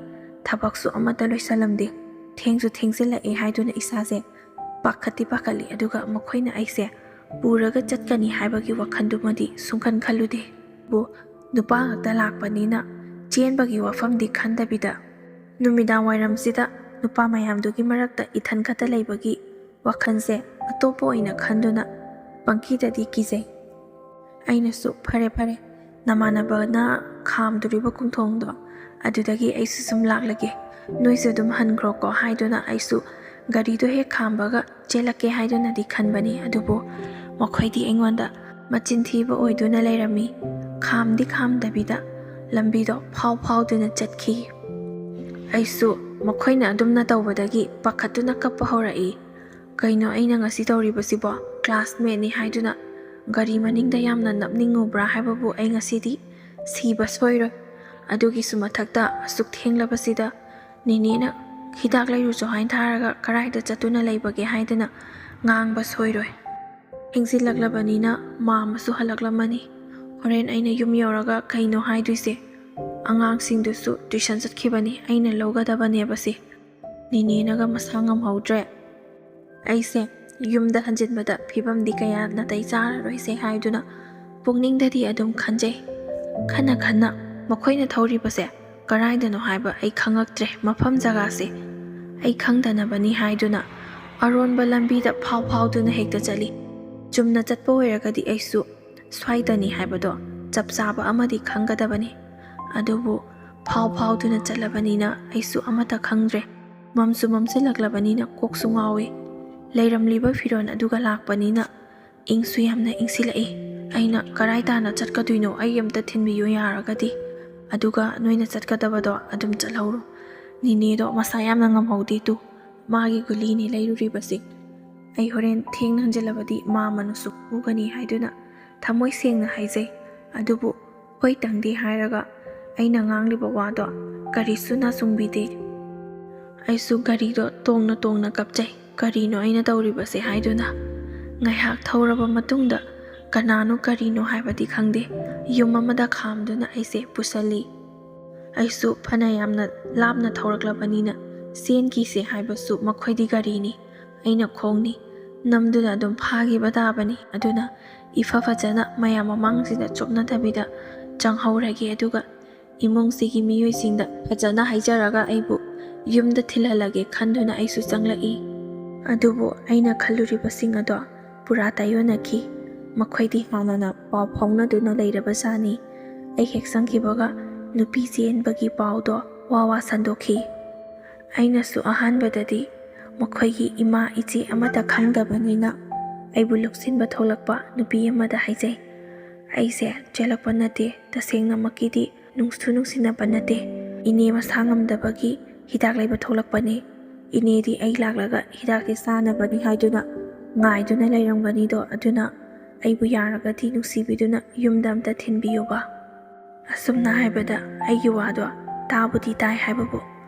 ꯊꯕꯛꯁꯨ ꯑꯃꯠꯇ ꯂꯣꯏꯁꯜꯂꯝꯗꯦ, ꯊꯦꯡꯁꯨ ꯊꯦꯡꯖꯤꯜꯂꯛꯑꯦ ꯍꯥꯏꯗꯨꯅ ꯏꯁꯥꯁꯦ ꯄꯥꯈꯠꯇꯤ ꯄꯥꯈꯠꯂꯤ꯫ ꯑꯗꯨꯒ ꯃꯈꯣꯏꯅ ꯑꯩꯁꯦ ꯄꯨꯔꯒ ꯆꯠꯀꯅꯤ ꯍꯥꯏꯕꯒꯤ ꯋꯥꯈꯜꯗꯨꯃꯗꯤ ꯁꯨꯡꯈꯟ ꯈꯜꯂꯨꯗꯦ꯫ ꯅꯨꯄꯥ ꯉꯥꯛꯇ ꯂꯥꯛꯄꯅꯤꯅ ꯆꯦꯟꯕꯒꯤ ꯋꯥꯐꯝꯗꯤ ꯈꯟꯗꯕꯤꯗ ꯅꯨꯃꯤꯗꯥꯡ ꯋꯥꯏꯔꯝꯁꯤꯗ ꯅꯨꯄꯥ ꯃꯌꯥꯝꯗꯨꯒꯤ ꯃꯔꯛꯇ ꯏꯊꯟ ꯈꯛꯇ ꯂꯩꯕꯒꯤ ꯋꯥꯈꯜꯁꯦ ꯑꯇꯣꯞꯄ ꯑꯣꯏꯅ ꯈꯟꯗꯨꯅ ꯄꯪꯀꯤꯗꯗꯤ ꯀꯤꯖꯩ꯫ ꯑꯩꯅꯁꯨ ꯐꯔꯦ ꯐꯔꯦ, ꯅꯃꯥꯟꯅꯕꯅ ꯈꯥꯝꯗꯣꯔꯤꯕ ꯀꯨꯡꯊꯣꯡꯗꯣ ꯑꯗꯨꯗꯒꯤ ꯑꯩꯁꯨ ꯁꯨꯝ ꯂꯥꯛꯂꯒꯦ, ꯅꯣꯏꯁꯨ ꯑꯗꯨꯝ ꯍꯟꯈ꯭ꯔꯣꯀꯣ ꯍꯥꯏꯗꯨꯅ ꯑꯩꯁꯨ ꯒꯥꯔꯤꯗꯣ ꯍꯦꯛ ꯈꯥꯝꯕꯒ ꯆꯦꯜꯂꯛꯀꯦ ꯍꯥꯏꯗꯨꯅꯗꯤ ꯈꯟꯕꯅꯤ꯫ ꯑꯗꯨꯕꯨ ꯃꯈꯣꯏꯗꯤ ꯑꯩꯉꯣꯟꯗ ꯃꯆꯤꯟ ꯊꯤꯕ ꯑꯣꯏꯗꯨꯅ ꯂꯩꯔꯝꯃꯤ꯫ ꯈꯥꯝꯗꯤ ꯈꯥꯝꯗꯕꯤꯗ ꯂꯝꯕꯤꯗꯣ ꯐꯥꯎꯗꯨꯅ ꯆꯠꯈꯤ꯫ ꯑꯩꯁꯨ ꯃꯈꯣꯏꯅ ꯑꯗꯨꯝꯅ ꯇꯧꯕꯗꯒꯤ ꯄꯥꯈꯠꯇꯨꯅ ꯀꯞꯄ ꯍꯧꯔꯛꯏ꯫ ꯀꯩꯅꯣ ꯑꯩꯅ ꯉꯁꯤ ꯇꯧꯔꯤꯕꯁꯤꯕꯣ, ꯀ꯭ꯂꯥꯁꯃꯦꯠꯅꯤ ꯍꯥꯏꯗꯨꯅ ꯒꯥꯔꯤ ꯃꯅꯤꯡꯗ ꯌꯥꯝꯅ ꯅꯞꯅꯤꯡꯉꯨꯕ꯭ꯔꯥ ꯍꯥꯏꯕꯕꯨ ꯑꯩ ꯉꯁꯤꯗꯤ ꯁꯤꯕ ꯁꯣꯏꯔꯣꯏ꯫ ꯑꯗꯨꯒꯤꯁꯨ ꯃꯊꯛꯇ ꯑꯁꯨꯛ ꯊꯦꯡꯂꯕꯁꯤꯗ ꯅꯤꯅꯦꯅ ꯍꯤꯗꯥꯛ ꯂꯩꯔꯨꯆꯣ ꯍꯥꯏꯅ ꯊꯥꯔꯒ ꯀꯔꯥꯏꯗ ꯆꯠꯇꯨꯅ ꯂꯩꯕꯒꯦ ꯍꯥꯏꯗꯅ ꯉꯥꯡꯕ ꯁꯣꯏꯔꯣꯏ꯫ ꯊꯦꯡꯖꯤꯜꯂꯛꯂꯕꯅꯤꯅ ꯃꯥ ꯑꯃꯁꯨ ꯍꯜꯂꯛꯂꯝꯃꯅꯤ꯫ ꯍꯣꯔꯦꯟ ꯑꯩꯅ ꯌꯨꯝ ꯌꯧꯔꯒ ꯀꯩꯅꯣ ꯍꯥꯏꯗꯣꯏꯁꯦ, ꯑꯉꯥꯡꯁꯤꯡꯗꯨꯁꯨ ꯇꯨꯏꯁꯟ ꯆꯠꯈꯤꯕꯅꯤ, ꯑꯩꯅ ꯂꯧꯒꯗꯕꯅꯦꯕꯁꯦ, ꯅꯤꯅꯦꯅꯒ ꯃꯁꯥ ꯉꯝꯍꯧꯗ꯭ꯔꯦ, ꯑꯩꯁꯦ ꯌꯨꯝꯗ ꯍꯟꯖꯤꯟꯕꯗ ꯐꯤꯕꯝꯗꯤ ꯀꯌꯥ ꯅꯥꯇꯩ ꯆꯥꯔꯔꯣꯏꯁꯦ ꯍꯥꯏꯗꯨꯅ ꯄꯨꯛꯅꯤꯡꯗꯗꯤ ꯑꯗꯨꯝ ꯈꯟꯖꯩ꯫ ꯈꯟꯅ ꯈꯟꯅ ꯃꯈꯣꯏꯅ ꯊꯧꯔꯤꯕꯁꯦ ꯀꯔꯥꯏꯗꯅꯣ ꯍꯥꯏꯕ ꯑꯩ ꯈꯪꯉꯛꯇ꯭ꯔꯦ꯫ ꯃꯐꯝ ꯖꯒꯥꯁꯦ ꯑꯩ ꯈꯪꯗꯅꯕꯅꯤ ꯍꯥꯏꯗꯨꯅ ꯑꯔꯣꯟꯕ ꯂꯝꯕꯤꯗ ꯐꯥꯎꯗꯨꯅ ꯍꯦꯛꯇ ꯆꯠꯂꯤ꯫ ꯆꯨꯝꯅ ꯆꯠꯄ ꯑꯣꯏꯔꯒꯗꯤ ꯑꯩꯁꯨ ꯁ꯭ꯋꯥꯏꯗꯅꯤ ꯍꯥꯏꯕꯗꯣ ꯆꯞ ꯆꯥꯕ ꯑꯃꯗꯤ ꯈꯪꯒꯗꯕꯅꯤ꯫ ꯑꯗꯨꯕꯨ ꯐꯥꯎꯗꯨꯅ ꯆꯠꯂꯕꯅꯤꯅ ꯑꯩꯁꯨ ꯑꯃꯠꯇ ꯈꯪꯗ꯭ꯔꯦ꯫ ꯃꯝꯁꯨ ꯃꯝꯁꯤꯜꯂꯛꯂꯕꯅꯤꯅ ꯀꯣꯛꯁꯨ ꯉꯥꯎꯏ꯫ ꯂꯩꯔꯝꯂꯤꯕ ꯐꯤꯔꯣꯜ ꯑꯗꯨꯒ ꯂꯥꯛꯄꯅꯤꯅ ꯏꯪꯁꯨ ꯌꯥꯝꯅ ꯏꯪꯁꯤꯜꯂꯛꯏ꯫ ꯑꯩꯅ ꯀꯔꯥꯏ ꯇꯥꯅ ꯆꯠꯀꯗꯣꯏꯅꯣ, ꯑꯩ ꯑꯝꯇ ꯊꯤꯟꯕꯤꯌꯨ ꯌꯥꯔꯒꯗꯤ, ꯑꯗꯨꯒ ꯅꯣꯏꯅ ꯆꯠꯀꯗꯕꯗꯣ ꯑꯗꯨꯝ ꯆꯠꯍꯧꯔꯣ, ꯅꯤꯅꯦꯗꯣ ꯃꯁꯥ ꯌꯥꯝꯅ ꯉꯝꯍꯧꯗꯦ, ꯃꯥꯒꯤ ꯒꯨꯂꯤꯅꯤ ꯂꯩꯔꯨꯔꯤꯕꯁꯦ, ꯑꯩ ꯍꯣꯔꯦꯟ ꯊꯦꯡꯅ ꯍꯟꯖꯤꯜꯂꯕꯗꯤ ꯃꯥ ꯑꯃꯅꯁꯨ ꯎꯒꯅꯤ ꯍꯥꯏꯗꯨꯅ ꯊꯃꯣꯏ ꯁꯦꯡꯅ ꯍꯥꯏꯖꯩ꯫ ꯑꯗꯨꯕꯨ ꯍꯣꯏ ꯇꯪꯗꯦ ꯍꯥꯏꯔꯒ ꯑꯩꯅ ꯉꯥꯡꯂꯤꯕ ꯋꯥꯗꯣ ꯀꯔꯤꯁꯨ ꯅꯥꯆꯨꯡꯕꯤꯗꯦ꯫ ꯑꯩꯁꯨ ꯒꯥꯔꯤꯗꯣ ꯇꯣꯡꯅ ꯇꯣꯡꯅ ꯀꯞꯆꯩ, ꯀꯔꯤꯅꯣ ꯑꯩꯅ ꯇꯧꯔꯤꯕꯁꯦ ꯍꯥꯏꯗꯨꯅ꯫ ꯉꯥꯏꯍꯥꯛ ꯊꯧꯔꯕ ꯃꯇꯨꯡꯗ ꯀꯅꯥꯅꯣ ꯀꯔꯤꯅꯣ ꯍꯥꯏꯕꯗꯤ ꯈꯪꯗꯦ, ꯌꯨꯝ ꯑꯃꯗ ꯈꯥꯝꯗꯨꯅ ꯑꯩꯁꯦ ꯄꯨꯁꯜꯂꯤ꯫ ꯑꯩꯁꯨ ꯐꯅ ꯌꯥꯝꯅ ꯂꯥꯞꯅ ꯊꯧꯔꯛꯂꯕꯅꯤꯅ ꯆꯦꯟꯈꯤꯁꯦ ꯍꯥꯏꯕꯁꯨ ꯃꯈꯣꯏꯗꯤ ꯒꯥꯔꯤꯅꯤ, ꯑꯩꯅ ꯈꯣꯡꯅꯤ, ꯅꯝꯗꯨꯅ ꯑꯗꯨꯝ ꯐꯥꯈꯤꯕ ꯇꯥꯕꯅꯤ꯫ ꯑꯗꯨꯅ ꯏꯐ ꯐꯖꯅ ꯃꯌꯥꯝ ꯃꯃꯥꯡꯁꯤꯗ ꯆꯣꯞꯅꯗꯕꯤꯗ ꯆꯪꯍꯧꯔꯒꯦ, ꯑꯗꯨꯒ ꯏꯃꯨꯡꯁꯤꯒꯤ ꯃꯤꯑꯣꯏꯁꯤꯡꯗ ꯐꯖꯅ ꯍꯥꯏꯖꯔꯒ ꯑꯩꯕꯨ ꯌꯨꯝꯗ ꯊꯤꯜꯍꯜꯂꯒꯦ ꯈꯟꯗꯨꯅ ꯑꯩꯁꯨ ꯆꯪꯂꯛꯏ꯫ ꯑꯗꯨꯕꯨ ꯑꯩꯅ ꯈꯜꯂꯨꯔꯤꯕꯁꯤꯡ ꯑꯗꯣ ꯄꯨꯔꯥ ꯇꯥꯏꯑꯣꯟꯅꯈꯤ꯫ ꯃꯈꯣꯏꯗꯤ ꯍꯥꯟꯅꯅ ꯄꯥꯎ ꯐꯥꯎꯅꯗꯨꯅ ꯂꯩꯔꯕꯖꯥꯠꯅꯤ꯫ ꯑꯩ ꯍꯦꯛ ꯆꯪꯈꯤꯕꯒ ꯅꯨꯄꯤ ꯆꯦꯟꯕꯒꯤ ꯄꯥꯎꯗꯣ ꯋꯥ ꯁꯟꯗꯣꯛꯈꯤ꯫ ꯑꯩꯅꯁꯨ ꯑꯍꯥꯟꯕꯗꯗꯤ ꯃꯈꯣꯏꯒꯤ ꯏꯃꯥ ꯏꯆꯦ ꯑꯃꯠꯇ ꯈꯪꯗꯕꯅꯤꯅ ꯑꯩꯕꯨ ꯂꯧꯁꯤꯟꯕ ꯊꯣꯛꯂꯛꯄ ꯅꯨꯄꯤ ꯑꯃꯗ ꯍꯥꯏꯖꯩ, ꯑꯩꯁꯦ ꯆꯦꯜꯂꯛꯄ ꯅꯠꯇꯦ, ꯇꯁꯦꯡꯅꯃꯛꯀꯤꯗꯤ ꯅꯨꯡꯁꯨ ꯅꯨꯡꯁꯤꯅꯕ ꯅꯠꯇꯦ, ꯏꯅꯦ ꯃꯁꯥ ꯉꯝꯗꯕꯒꯤ ꯍꯤꯗꯥꯛ ꯂꯩꯕ ꯊꯣꯛꯂꯛꯄꯅꯤ, ꯏꯅꯦꯗꯤ ꯑꯩ ꯂꯥꯛꯂꯒ ꯍꯤꯗꯥꯛꯁꯦ ꯆꯥꯅꯕꯅꯤ ꯍꯥꯏꯗꯨꯅ ꯉꯥꯏꯗꯨꯅ ꯂꯩꯔꯝꯒꯅꯤꯗꯣ, ꯑꯗꯨꯅ ꯑꯩꯕꯨ ꯌꯥꯔꯒꯗꯤ ꯅꯨꯡꯁꯤꯕꯤꯗꯨꯅ ꯌꯨꯝꯗ ꯑꯝꯇ ꯊꯤꯟꯕꯤꯌꯨꯕ꯫ ꯑꯁꯨꯝꯅ ꯍꯥꯏꯕꯗ ꯑꯩꯒꯤ ꯋꯥꯗꯣ ꯇꯥꯕꯨꯗꯤ ꯇꯥꯏ ꯍꯥꯏꯕꯕꯨ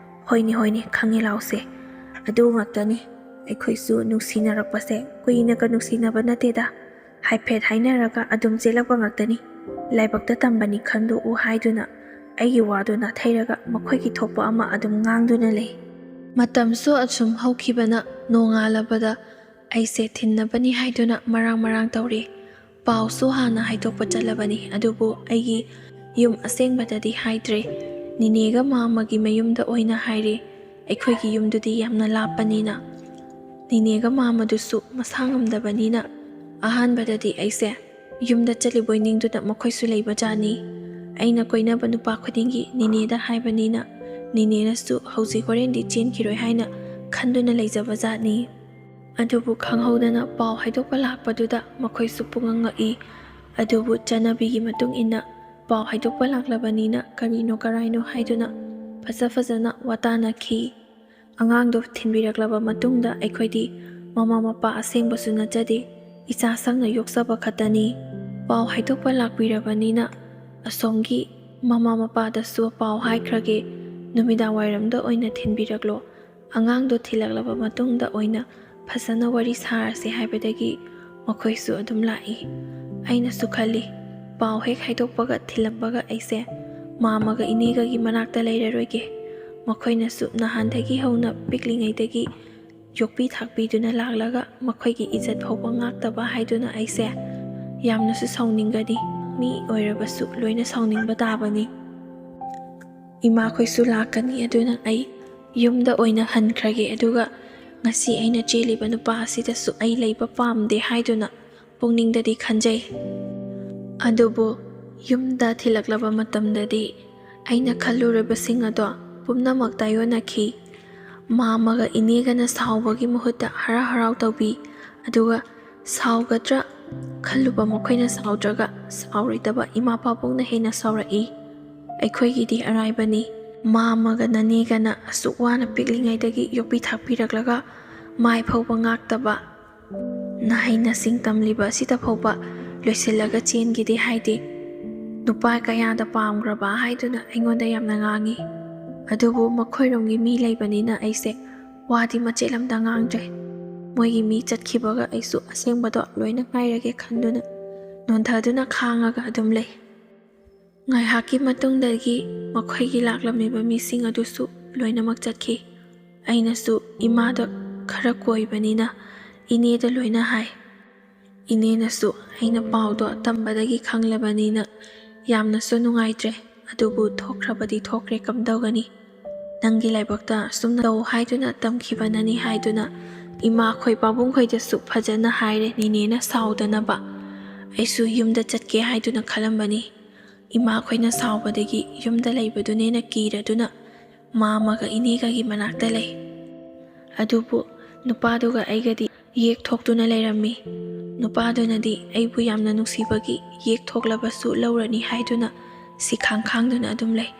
ꯍꯣꯏꯅꯦ ꯈꯪꯉꯦ ꯂꯥꯎꯁꯦ, ꯑꯗꯨ ꯉꯥꯛꯇꯅꯤ, ꯑꯩꯈꯣꯏꯁꯨ ꯅꯨꯡꯁꯤꯅꯔꯛꯄꯁꯦ ꯀꯨꯏꯅꯒ ꯅꯨꯡꯁꯤꯅꯕ ꯅꯠꯇꯦꯗ, ꯍꯥꯏꯐꯦꯠ ꯍꯥꯏꯅꯔꯒ ꯑꯗꯨꯝ ꯆꯦꯜꯂꯛꯄ ꯉꯥꯛꯇꯅꯤ, ꯂꯥꯏꯕꯛꯇ ꯇꯝꯕꯅꯤ ꯈꯟꯗꯣꯛꯎ ꯍꯥꯏꯗꯨꯅ ꯑꯩꯒꯤ ꯋꯥꯗꯨ ꯅꯥꯊꯩꯔꯒ ꯃꯈꯣꯏꯒꯤ ꯊꯣꯛꯄ ꯑꯃ ꯑꯗꯨꯝ ꯉꯥꯡꯗꯨꯅ ꯂꯩ꯫ ꯃꯇꯝꯁꯨ ꯑꯁꯨꯝ ꯍꯧꯈꯤꯕꯅ ꯅꯣꯡꯉꯥꯜꯂꯕꯗ ꯑꯩꯁꯦ ꯊꯤꯟꯅꯕꯅꯤ ꯍꯥꯏꯗꯨꯅ ꯃꯔꯥꯡ ꯇꯧꯔꯤ꯫ ꯄꯥꯎꯁꯨ ꯍꯥꯟꯅ ꯍꯥꯏꯗꯣꯛꯄ ꯆꯠꯂꯕꯅꯤ, ꯑꯗꯨꯕꯨ ꯑꯩꯒꯤ ꯌꯨꯝ ꯑꯁꯦꯡꯕꯗꯗꯤ ꯍꯥꯏꯗ꯭ꯔꯦ, ꯅꯤꯅꯦꯒ ꯃꯥꯝꯃꯒꯤ ꯃꯌꯨꯝꯗ ꯑꯣꯏꯅ ꯍꯥꯏꯔꯦ꯫ ꯑꯩꯈꯣꯏꯒꯤ ꯌꯨꯝꯗꯨꯗꯤ ꯌꯥꯝꯅ ꯂꯥꯞꯄꯅꯤꯅ ꯅꯤꯅꯦꯒ ꯃꯥꯝꯃꯗꯨꯁꯨ ꯃꯁꯥ ꯉꯝꯗꯕꯅꯤꯅ ꯑꯍꯥꯟꯕꯗꯗꯤ ꯑꯩꯁꯦ ꯌꯨꯝꯗ ꯆꯠꯂꯤꯕꯣꯏ ꯅꯤꯡꯗꯨꯅ ꯃꯈꯣꯏꯁꯨ ꯂꯩꯕꯖꯥꯠꯅꯤ꯫ ꯑꯩꯅ ꯀꯣꯏꯅꯕ ꯅꯨꯄꯥ ꯈꯨꯗꯤꯡꯒꯤ ꯅꯤꯅꯦꯗ ꯍꯥꯏꯕꯅꯤꯅ ꯅꯤꯅꯦꯅꯁꯨ ꯍꯧꯖꯤꯛ ꯍꯣꯔꯦꯟꯗꯤ ꯆꯦꯟꯈꯤꯔꯣꯏ ꯍꯥꯏꯅ ꯈꯟꯗꯨꯅ ꯂꯩꯖꯕꯖꯥꯠꯅꯤ꯫ ꯑꯗꯨꯕꯨ ꯈꯪꯍꯧꯗꯅ ꯄꯥꯎ ꯍꯥꯏꯗꯣꯛꯄ ꯂꯥꯛꯄꯗꯨꯗ ꯃꯈꯣꯏꯁꯨ ꯄꯨꯡꯉꯛꯉꯛꯏ꯫ ꯑꯗꯨꯕꯨ ꯆꯠꯅꯕꯤꯒꯤ ꯃꯇꯨꯡ ꯏꯟꯅ ꯄꯥꯎ ꯍꯥꯏꯗꯣꯛꯄ ꯂꯥꯛꯂꯕꯅꯤꯅ ꯀꯔꯤꯅꯣ ꯀꯔꯥꯏꯅꯣ ꯍꯥꯏꯗꯨꯅ ꯐꯖꯅ ꯋꯥꯇꯥꯅꯈꯤ꯫ ꯑꯉꯥꯡꯗꯣ ꯊꯤꯟꯕꯤꯔꯛꯂꯕ ꯃꯇꯨꯡꯗ ꯑꯩꯈꯣꯏꯗꯤ ꯃꯃꯥ ꯃꯄꯥ ꯑꯁꯦꯡꯕꯁꯨ ꯅꯠꯆꯗꯦ, ꯏꯆꯥ ꯁꯪꯅ ꯌꯣꯛꯆꯕ ꯈꯛꯇꯅꯤ꯫ ꯄꯥꯎ ꯍꯥꯏꯗꯣꯛꯄ ꯂꯥꯛꯄꯤꯔꯕꯅꯤꯅ ꯑꯁꯣꯝꯒꯤ ꯃꯃꯥ ꯃꯄꯥꯗꯁꯨ ꯄꯥꯎ ꯍꯥꯏꯈ꯭ꯔꯒꯦ, ꯅꯨꯃꯤꯗꯥꯡꯋꯥꯏꯔꯝꯗ ꯑꯣꯏꯅ ꯊꯤꯟꯕꯤꯔꯛꯂꯣ, ꯑꯉꯥꯡꯗꯣ ꯊꯤꯜꯂꯛꯂꯕ ꯃꯇꯨꯡꯗ ꯑꯣꯏꯅ ꯐꯖꯅ ꯋꯥꯔꯤ ꯁꯥꯔꯁꯦ ꯍꯥꯏꯕꯗꯒꯤ ꯃꯈꯣꯏꯁꯨ ꯑꯗꯨꯝ ꯂꯥꯛꯏ꯫ ꯑꯩꯅꯁꯨ ꯈꯜꯂꯤ ꯄꯥꯎ ꯍꯦꯛ ꯍꯥꯏꯗꯣꯛꯄꯒ ꯊꯤꯜꯂꯝꯕꯒ ꯑꯩꯁꯦ ꯃꯥꯃꯒ ꯏꯅꯦꯒꯒꯤ ꯃꯅꯥꯛꯇ ꯂꯩꯔꯔꯣꯏꯒꯦ, ꯃꯈꯣꯏꯅꯁꯨ ꯅꯍꯥꯟꯗꯒꯤ ꯍꯧꯅ ꯄꯤꯛꯂꯤꯉꯩꯗꯒꯤ ꯌꯣꯛꯄꯤ ꯊꯥꯛꯄꯤꯗꯨꯅ ꯂꯥꯛꯂꯒ ꯃꯈꯣꯏꯒꯤ ꯏꯖꯠ ꯐꯥꯎꯕ ꯉꯥꯛꯇꯕ ꯍꯥꯏꯗꯨꯅ ꯑꯩꯁꯦ ꯌꯥꯝꯅꯁꯨ ꯁꯥꯎꯅꯤꯡꯒꯅꯤ꯫ ꯃꯤ ꯑꯣꯏꯔꯕꯁꯨ ꯂꯣꯏꯅ ꯁꯥꯎꯅꯤꯡꯕ ꯇꯥꯕꯅꯤ꯫ ꯏꯃꯥꯈꯣꯏꯁꯨ ꯂꯥꯛꯀꯅꯤ, ꯑꯗꯨꯅ ꯑꯩ ꯌꯨꯝꯗ ꯑꯣꯏꯅ ꯍꯟꯈ꯭ꯔꯒꯦ, ꯑꯗꯨꯒ ꯉꯁꯤ ꯑꯩꯅ ꯆꯦꯜꯂꯤꯕ ꯅꯨꯄꯥ ꯑꯁꯤꯗꯁꯨ ꯑꯩ ꯂꯩꯕ ꯄꯥꯝꯗꯦ ꯍꯥꯏꯗꯨꯅ ꯄꯨꯛꯅꯤꯡꯗꯗꯤ ꯈꯟꯖꯩ꯫ ꯑꯗꯨꯕꯨ ꯌꯨꯝꯗ ꯊꯤꯜꯂꯛꯂꯕ ꯃꯇꯝꯗꯗꯤ ꯑꯩꯅ ꯈꯜꯂꯨꯔꯤꯕꯁꯤꯡ ꯑꯗꯣ ꯄꯨꯝꯅꯃꯛ ꯇꯥꯏꯑꯣꯟꯅꯈꯤ꯫ ꯃꯥꯃꯒ ꯏꯅꯦꯒꯅ ꯁꯥꯎꯕꯒꯤ ꯃꯍꯨꯠꯇ ꯍꯔꯥꯎ ꯍꯔꯥꯎ ꯇꯧꯕꯤ, ꯑꯗꯨꯒ ꯁꯥꯎꯒꯗ꯭ꯔꯥ ꯈꯜꯂꯨꯕ ꯃꯈꯣꯏꯅ ꯁꯥꯎꯗ꯭ꯔꯒ ꯁꯥꯎꯔꯣꯏꯗꯕ ꯏꯃꯥ ꯄꯥꯕꯨꯡꯅ ꯍꯦꯟꯅ ꯁꯥꯎꯔꯛꯏ꯫ ꯑꯩꯈꯣꯏꯒꯤꯗꯤ ꯑꯔꯥꯏꯕꯅꯤ, ꯃꯥꯃꯒ ꯅꯅꯦꯒꯅ ꯑꯁꯨꯛ ꯋꯥꯅ ꯄꯤꯛꯂꯤꯉꯩꯗꯒꯤ ꯌꯣꯛꯄꯤ ꯊꯥꯛꯄꯤꯔꯛꯂꯒ ꯃꯥꯏ ꯐꯥꯎꯕ ꯉꯥꯛꯇꯕ, ꯅꯍꯩ ꯅꯁꯤꯡ ꯇꯝꯂꯤꯕ ꯑꯁꯤꯗ ꯐꯥꯎꯕ ꯂꯣꯏꯁꯤꯜꯂꯒ ꯆꯦꯟꯈꯤꯗꯦ ꯍꯥꯏꯗꯤ ꯅꯨꯄꯥ ꯀꯌꯥꯗ ꯄꯥꯝꯈ꯭ꯔꯕ ꯍꯥꯏꯗꯨꯅ ꯑꯩꯉꯣꯟꯗ ꯌꯥꯝꯅ ꯉꯥꯡꯉꯤ꯫ ꯑꯗꯨꯕꯨ ꯃꯈꯣꯏꯔꯣꯝꯒꯤ ꯃꯤ ꯂꯩꯕꯅꯤꯅ ꯑꯩꯁꯦ ꯋꯥꯗꯤ ꯃꯆꯦꯠ ꯑꯃꯇ ꯉꯥꯡꯗ꯭ꯔꯦ꯫ ꯃꯣꯏꯒꯤ ꯃꯤ ꯆꯠꯈꯤꯕꯒ ꯑꯩꯁꯨ ꯑꯁꯦꯡꯕꯗꯣ ꯂꯣꯏꯅ ꯉꯥꯏꯔꯒꯦ ꯈꯟꯗꯨꯅ ꯅꯣꯟꯊꯗꯨꯅ ꯈꯥꯡꯉꯒ ꯑꯗꯨꯝ ꯂꯩ꯫ ꯉꯥꯏꯍꯥꯛꯀꯤ ꯃꯇꯨꯡꯗꯒꯤ ꯃꯈꯣꯏꯒꯤ ꯂꯥꯛꯂꯝꯃꯤꯕ ꯃꯤꯁꯤꯡ ꯑꯗꯨꯁꯨ ꯂꯣꯏꯅꯃꯛ ꯆꯠꯈꯤ꯫ ꯑꯩꯅꯁꯨ ꯏꯃꯥꯗ ꯈꯔ ꯀꯣꯏꯕꯅꯤꯅ ꯏꯅꯦꯗ ꯂꯣꯏꯅ ꯍꯥꯏ꯫ ꯏꯅꯦꯅꯁꯨ ꯑꯩꯅ ꯄꯥꯎꯗꯣ ꯇꯝꯕꯗꯒꯤ ꯈꯪꯂꯕꯅꯤꯅ ꯌꯥꯝꯅꯁꯨ ꯅꯨꯡꯉꯥꯏꯇ꯭ꯔꯦ, ꯑꯗꯨꯕꯨ ꯊꯣꯛꯈ꯭ꯔꯕꯗꯤ ꯊꯣꯛꯈ꯭ꯔꯦ, ꯀꯝꯗꯧꯒꯅꯤ, ꯅꯪꯒꯤ ꯂꯥꯏꯕꯛꯇ ꯁꯨꯝ ꯇꯧ ꯍꯥꯏꯗꯨꯅ ꯇꯝꯈꯤꯕꯅꯅꯤ ꯍꯥꯏꯗꯨꯅ ꯏꯃꯥꯈꯣꯏ ꯄꯥꯕꯨꯡꯈꯣꯏꯗꯁꯨ ꯐꯖꯅ ꯍꯥꯏꯔꯦ, ꯅꯤꯅꯦꯅ ꯁꯥꯎꯗꯅꯕ꯫ ꯑꯩꯁꯨ ꯌꯨꯝꯗ ꯆꯠꯀꯦ ꯍꯥꯏꯗꯨꯅ ꯈꯜꯂꯝꯕꯅꯤ꯫ ꯏꯃꯥꯈꯣꯏꯅ ꯁꯥꯎꯕꯗꯒꯤ ꯌꯨꯝꯗ ꯂꯩꯕꯗꯨꯅꯦꯅ ꯀꯤꯔꯗꯨꯅ ꯃꯥꯃꯒ ꯏꯅꯦꯒꯒꯤ ꯃꯅꯥꯛꯇ ꯂꯩ꯫ ꯑꯗꯨꯕꯨ ꯅꯨꯄꯥꯗꯨꯒ ꯑꯩꯒꯗꯤ ꯌꯦꯛ ꯊꯣꯛꯇꯨꯅ ꯂꯩꯔꯝꯃꯤ꯫ ꯅꯨꯄꯥꯗꯨꯅꯗꯤ ꯑꯩꯕꯨ ꯌꯥꯝꯅ ꯅꯨꯡꯁꯤꯕꯒꯤ ꯌꯦꯛ ꯊꯣꯛꯂꯕꯁꯨ ꯂꯧꯔꯅꯤ ꯍꯥꯏꯗꯨꯅ ꯈꯥꯡꯗꯨꯅ ꯑꯗꯨꯝ ꯂꯩ꯫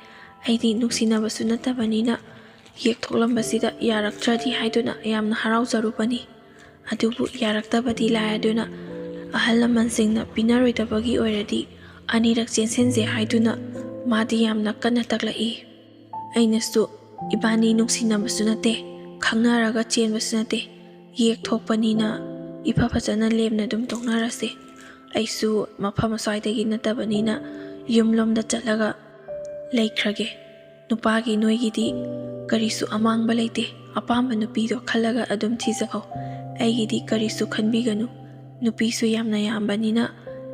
ꯑꯩꯗꯤ ꯅꯨꯡꯁꯤꯅꯕꯁꯨ ꯅꯠꯇꯕꯅꯤꯅ ꯌꯦꯛ ꯊꯣꯛꯂꯝꯕꯁꯤꯗ ꯌꯥꯔꯛꯇ꯭ꯔꯗꯤ ꯍꯥꯏꯗꯨꯅ ꯌꯥꯝꯅ ꯍꯔꯥꯎꯖꯔꯨꯕꯅꯤ꯫ ꯑꯗꯨꯕꯨ ꯌꯥꯔꯛꯇꯕꯗꯤ ꯂꯥꯏꯔꯗꯨꯅ ꯑꯍꯜ ꯂꯃꯟꯁꯤꯡꯅ ꯄꯤꯅꯔꯣꯏꯗꯕꯒꯤ ꯑꯣꯏꯔꯗꯤ ꯑꯅꯤꯔꯛ ꯆꯦꯟꯁꯤꯟꯁꯦ ꯍꯥꯏꯗꯨꯅ ꯃꯥꯗꯤ ꯌꯥꯝꯅ ꯀꯟꯅ ꯇꯛꯂꯛꯏ꯫ ꯑꯩꯅꯁꯨ ꯏꯕꯥꯅꯤ ꯅꯨꯡꯁꯤꯅꯕꯁꯨ ꯅꯠꯇꯦ, ꯈꯪꯅꯔꯒ ꯆꯦꯟꯕꯁꯨ ꯅꯠꯇꯦ, ꯌꯦꯛ ꯊꯣꯛꯄꯅꯤꯅ ꯐꯖꯅ ꯂꯦꯝꯅ ꯑꯗꯨꯝ ꯇꯣꯛꯅꯔꯁꯦ, ꯑꯩꯁꯨ ꯃꯐꯝ ꯑꯁ꯭ꯋꯥꯏꯗꯒꯤ ꯅꯠꯇꯕꯅꯤꯅ ꯌꯨꯝꯂꯣꯝꯗ ꯆꯠꯂꯒ ꯂꯩꯈ꯭ꯔꯒꯦ, ꯅꯨꯄꯥꯒꯤ ꯅꯣꯏꯒꯤꯗꯤ ꯀꯔꯤꯁꯨ ꯑꯃꯥꯡꯕ ꯂꯩꯇꯦ, ꯑꯄꯥꯝꯕ ꯅꯨꯄꯤꯗꯣ ꯈꯜꯂꯒ ꯑꯗꯨꯝ ꯊꯤꯖꯧ, ꯑꯩꯒꯤꯗꯤ ꯀꯔꯤꯁꯨ ꯈꯟꯕꯤꯒꯅꯨ, ꯅꯨꯄꯤꯁꯨ ꯌꯥꯝꯅ ꯌꯥꯝꯕꯅꯤꯅ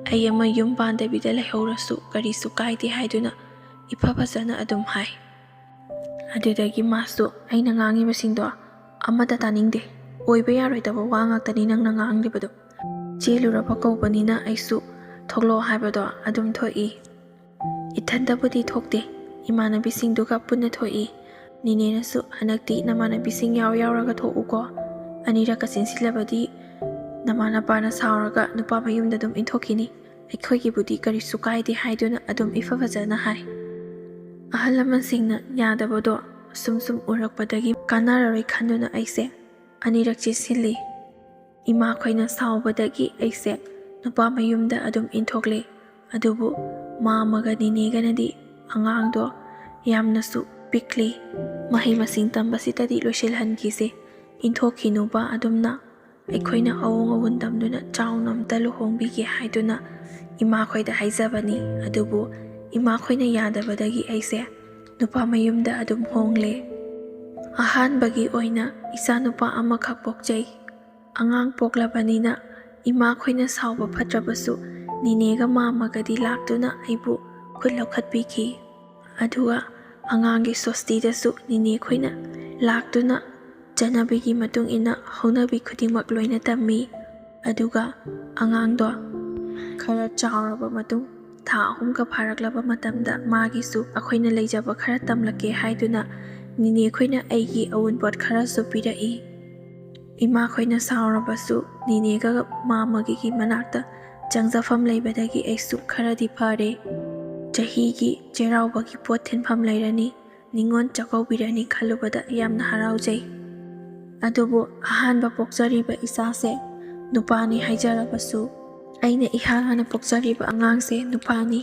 ꯑꯩ ꯑꯃ ꯌꯨꯝ ꯄꯥꯟꯗꯕꯤꯗ ꯂꯩꯍꯧꯔꯁꯨ ꯀꯔꯤꯁꯨ ꯀꯥꯏꯗꯦ ꯍꯥꯏꯗꯨꯅ ꯐꯖꯅ ꯑꯗꯨꯝ ꯍꯥꯏ꯫ ꯑꯗꯨꯗꯒꯤ ꯃꯥꯁꯨ ꯑꯩꯅ ꯉꯥꯡꯉꯤꯕꯁꯤꯡꯗꯣ ꯑꯃꯠꯇ ꯇꯥꯅꯤꯡꯗꯦ, ꯑꯣꯏꯕ ꯌꯥꯔꯣꯏꯗꯕ ꯋꯥ ꯉꯥꯛꯇꯅꯤ ꯅꯪꯅ ꯉꯥꯡꯂꯤꯕꯗꯣ, ꯆꯦꯜꯂꯨꯔꯕ ꯀꯧꯕꯅꯤꯅ ꯑꯩꯁꯨ ꯊꯣꯛꯂꯛꯑꯣ ꯍꯥꯏꯕꯗꯣ ꯑꯗꯨꯝ ꯊꯣꯛꯏ꯫ ꯏꯊꯟꯇꯕꯨꯗꯤ ꯊꯣꯛꯇꯦ, ꯏꯃꯥꯟꯅꯕꯤꯁꯤꯡꯗꯨꯒ ꯄꯨꯟꯅ ꯊꯣꯛꯏ꯫ ꯅꯤꯅꯦꯅꯁꯨ ꯍꯟꯗꯛꯇꯤ ꯅꯃꯥꯟꯅꯕꯤꯁꯤꯡ ꯌꯥꯎꯔꯒ ꯊꯣꯛꯎꯀꯣ, ꯑꯅꯤꯔꯛꯀ ꯆꯦꯟꯁꯤꯜꯂꯕꯗꯤ ꯅꯃꯥꯅꯄꯥꯅ ꯁꯥꯎꯔꯒ ꯅꯨꯄꯥ ꯃꯌꯨꯝꯗ ꯑꯗꯨꯝ ꯏꯟꯊꯣꯛꯈꯤꯅꯤ, ꯑꯩꯈꯣꯏꯒꯤꯕꯨꯗꯤ ꯀꯔꯤꯁꯨ ꯀꯥꯏꯗꯦ ꯍꯥꯏꯗꯨꯅ ꯑꯗꯨꯝ ꯐꯖꯅ ꯍꯥꯏ꯫ ꯑꯍꯜ ꯂꯃꯟꯁꯤꯡꯅ ꯌꯥꯗꯕꯗꯣ ꯁꯨꯝ ꯎꯔꯛꯄꯗꯒꯤ ꯀꯥꯟꯅꯔꯔꯣꯏ ꯈꯟꯗꯨꯅ ꯑꯩꯁꯦ ꯑꯅꯤꯔꯛ ꯆꯦꯟꯁꯤꯜꯂꯤ꯫ ꯏꯃꯥꯈꯣꯏꯅ ꯁꯥꯎꯕꯗꯒꯤ ꯑꯩꯁꯦ ꯅꯨꯄꯥ ꯃꯌꯨꯝꯗ ꯑꯗꯨꯝ ꯏꯟꯊꯣꯛꯂꯦ꯫ ꯑꯗꯨꯕꯨ ꯃꯥꯃꯒ ꯅꯤꯅꯦꯒꯅꯗꯤ ꯑꯉꯥꯡꯗꯣ ꯌꯥꯝꯅꯁꯨ ꯄꯤꯛꯂꯤ, ꯃꯍꯩ ꯃꯁꯤꯡ ꯇꯝꯕꯁꯤꯗꯗꯤ ꯂꯣꯏꯁꯤꯜꯍꯟꯈꯤꯁꯦ, ꯏꯟꯊꯣꯛꯈꯤꯅꯨꯕ, ꯑꯗꯨꯝꯅ ꯑꯩꯈꯣꯏꯅ ꯑꯑꯣꯡ ꯑꯋꯣꯟ ꯇꯝꯗꯨꯅ ꯆꯥꯎꯅ ꯑꯝꯇ ꯂꯨꯍꯣꯡꯕꯤꯒꯦ ꯍꯥꯏꯗꯨꯅ ꯏꯃꯥꯈꯣꯏꯗ ꯍꯥꯏꯖꯕꯅꯤ꯫ ꯑꯗꯨꯕꯨ ꯏꯃꯥꯈꯣꯏꯅ ꯌꯥꯗꯕꯗꯒꯤ ꯑꯩꯁꯦ ꯅꯨꯄꯥ ꯃꯌꯨꯝꯗ ꯑꯗꯨꯝ ꯍꯣꯡꯂꯦ꯫ ꯑꯍꯥꯟꯕꯒꯤ ꯑꯣꯏꯅ ꯏꯆꯥ ꯅꯨꯄꯥ ꯑꯃꯈꯛ ꯄꯣꯛꯆꯩ꯫ ꯑꯉꯥꯡ ꯄꯣꯛꯂꯕꯅꯤꯅ ꯏꯃꯥꯈꯣꯏꯅ ꯁꯥꯎꯕ ꯐꯠꯇ꯭ꯔꯕꯁꯨ ꯅꯤꯅꯦꯒ ꯃꯥꯃꯒꯗꯤ ꯂꯥꯛꯇꯨꯅ ꯑꯩꯕꯨ ꯈꯨꯠ ꯂꯧꯈꯠꯄꯤꯈꯤ꯫ ꯑꯗꯨꯒ ꯑꯉꯥꯡꯒꯤ ꯁꯣꯁꯇꯤꯗꯁꯨ ꯅꯤꯅꯦꯈꯣꯏꯅ ꯂꯥꯛꯇꯨꯅ ꯆꯠꯅꯕꯤꯒꯤ ꯃꯇꯨꯡ ꯏꯟꯅ ꯍꯧꯅꯕꯤ ꯈꯨꯗꯤꯡꯃꯛ ꯂꯣꯏꯅ ꯇꯝꯃꯤ꯫ ꯑꯗꯨꯒ ꯑꯉꯥꯡꯗꯣ ꯈꯔ ꯆꯥꯎꯔꯕ ꯃꯇꯨꯡ ꯊꯥ 3ꯒ ꯐꯥꯔꯛꯂꯕ ꯃꯇꯝꯗ ꯃꯥꯒꯤꯁꯨ ꯑꯩꯈꯣꯏꯅ ꯂꯩꯖꯕ ꯈꯔ ꯇꯝꯂꯛꯀꯦ ꯍꯥꯏꯗꯨꯅ ꯅꯤꯅꯦꯈꯣꯏꯅ ꯑꯩꯒꯤ ꯑꯎꯟꯄꯣꯠ ꯈꯔꯁꯨ ꯄꯤꯔꯛꯏ꯫ ꯏꯃꯥꯈꯣꯏꯅ ꯁꯥꯎꯔꯕꯁꯨ ꯅꯤꯅꯦꯒ ꯃꯥꯝꯃꯒꯤ ꯃꯅꯥꯛꯇ ꯆꯪꯖꯐꯝ ꯂꯩꯕꯗꯒꯤ ꯑꯩꯁꯨ ꯈꯔꯗꯤ ꯐꯔꯦ꯫ ꯆꯍꯤꯒꯤ ꯆꯩꯔꯥꯎꯕꯒꯤ ꯄꯣꯠ ꯊꯤꯟꯐꯝ ꯂꯩꯔꯅꯤ, ꯅꯤꯉꯣꯜ ꯆꯥꯛꯀꯧꯕꯤꯔꯅꯤ ꯈꯜꯂꯨꯕꯗ ꯌꯥꯝꯅ ꯍꯔꯥꯎꯖꯩ꯫ ꯑꯗꯨꯕꯨ ꯑꯍꯥꯟꯕ ꯄꯣꯛꯆꯔꯤꯕ ꯏꯆꯥꯁꯦ ꯅꯨꯄꯥꯅꯤ ꯍꯥꯏꯖꯔꯕꯁꯨ ꯑꯩꯅ ꯏꯍꯥꯟ ꯍꯥꯟꯅ ꯄꯣꯛꯆꯔꯤꯕ ꯑꯉꯥꯡꯁꯦ ꯅꯨꯄꯥꯅꯤ꯫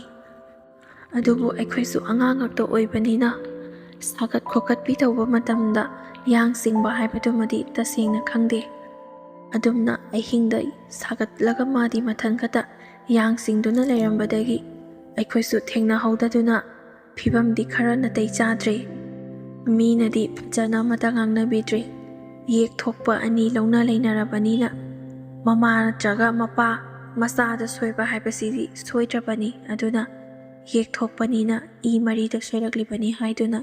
ꯑꯗꯨꯕꯨ ꯑꯩꯈꯣꯏꯁꯨ ꯑꯉꯥꯡ ꯉꯥꯛꯇ ꯑꯣꯏꯕꯅꯤꯅ ꯁꯥꯒꯠ ꯈꯣꯀꯠꯄꯤ ꯇꯧꯕ ꯃꯇꯝꯗ ꯌꯥꯡ ꯆꯤꯡꯕ ꯍꯥꯏꯕꯗꯨꯃꯗꯤ ꯇꯁꯦꯡꯅ ꯈꯪꯗꯦ꯫ ꯑꯗꯨꯝꯅ ꯑꯍꯤꯡꯗ ꯁꯥꯒꯠꯂꯒ ꯃꯥꯗꯤ ꯃꯊꯟꯈꯇ ꯌꯥꯡ ꯆꯤꯡꯗꯨꯅ ꯂꯩꯔꯝꯕꯗꯒꯤ ꯑꯩꯈꯣꯏꯁꯨ ꯊꯦꯡꯅꯍꯧꯗꯗꯨꯅ ꯐꯤꯕꯝꯗꯤ ꯈꯔ ꯅꯥꯇꯩ ꯆꯥꯗ꯭ꯔꯦ꯫ ꯃꯤꯅꯗꯤ ꯐꯖꯅ ꯑꯃꯠꯇ ꯉꯥꯡꯅꯕꯤꯗ꯭ꯔꯦ꯫ ꯌꯦꯛ ꯊꯣꯛꯄ ꯑꯅꯤ ꯂꯧꯅ ꯂꯩꯅꯔꯕꯅꯤꯅ ꯃꯃꯥ ꯅꯠꯇ꯭ꯔꯒ ꯃꯄꯥ ꯃꯆꯥꯗ ꯁꯣꯏꯕ ꯍꯥꯏꯕꯁꯤꯗꯤ ꯁꯣꯏꯗ꯭ꯔꯕꯅꯤ, ꯑꯗꯨꯅ ꯌꯦꯛ ꯊꯣꯛꯄꯅꯤꯅ ꯏ ꯃꯔꯤꯗ ꯁꯣꯏꯔꯛꯂꯤꯕꯅꯤ ꯍꯥꯏꯗꯨꯅ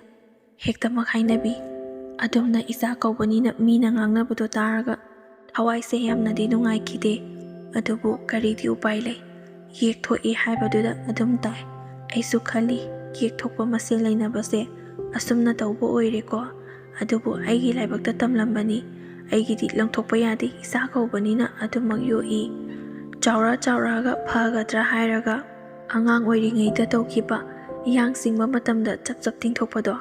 ꯍꯦꯛꯇꯃꯛ ꯍꯥꯏꯅꯕꯤ꯫ ꯑꯗꯨꯝꯅ ꯏꯆꯥ ꯀꯧꯕꯅꯤꯅ ꯃꯤꯅ ꯉꯥꯡꯅꯕꯗꯣ ꯇꯥꯔꯒ ꯊꯋꯥꯏꯁꯦ ꯌꯥꯝꯅꯗꯤ ꯅꯨꯡꯉꯥꯏꯈꯤꯗꯦ꯫ ꯑꯗꯨꯕꯨ ꯀꯔꯤꯗꯤ ꯎꯄꯥꯏ ꯂꯩ, ꯌꯦꯛ ꯊꯣꯛꯏ ꯍꯥꯏꯕꯗꯨꯗ ꯑꯗꯨꯝ ꯇꯥꯏ꯫ ꯑꯩꯁꯨ ꯈꯜꯂꯤ ꯌꯦꯛꯊꯣꯛꯄ ꯃꯁꯦꯜ ꯂꯩꯅꯕꯁꯦ ꯑꯁꯨꯝꯅ ꯇꯧꯕ ꯑꯣꯏꯔꯦꯀꯣ, ꯑꯗꯨꯕꯨ ꯑꯩꯒꯤ ꯂꯥꯏꯕꯛꯇ ꯇꯝꯂꯝꯕꯅꯤ꯫ ꯑꯩꯒꯤꯗꯤ ꯂꯪꯊꯣꯛꯄ ꯌꯥꯗꯦ, ꯏꯆꯥ ꯀꯧꯕꯅꯤꯅ ꯑꯗꯨꯃꯛ ꯌꯣꯛꯏ꯫ ꯆꯥꯎꯔꯛꯑꯒ ꯐꯒꯗ꯭ꯔꯥ ꯍꯥꯏꯔꯒ ꯑꯉꯥꯡ ꯑꯣꯏꯔꯤꯉꯩꯗ ꯇꯧꯈꯤꯕ ꯌꯥꯡ ꯆꯤꯡꯕ ꯃꯇꯝꯗ ꯆꯞ ꯆꯞ ꯇꯤꯡꯊꯣꯛꯄꯗꯣ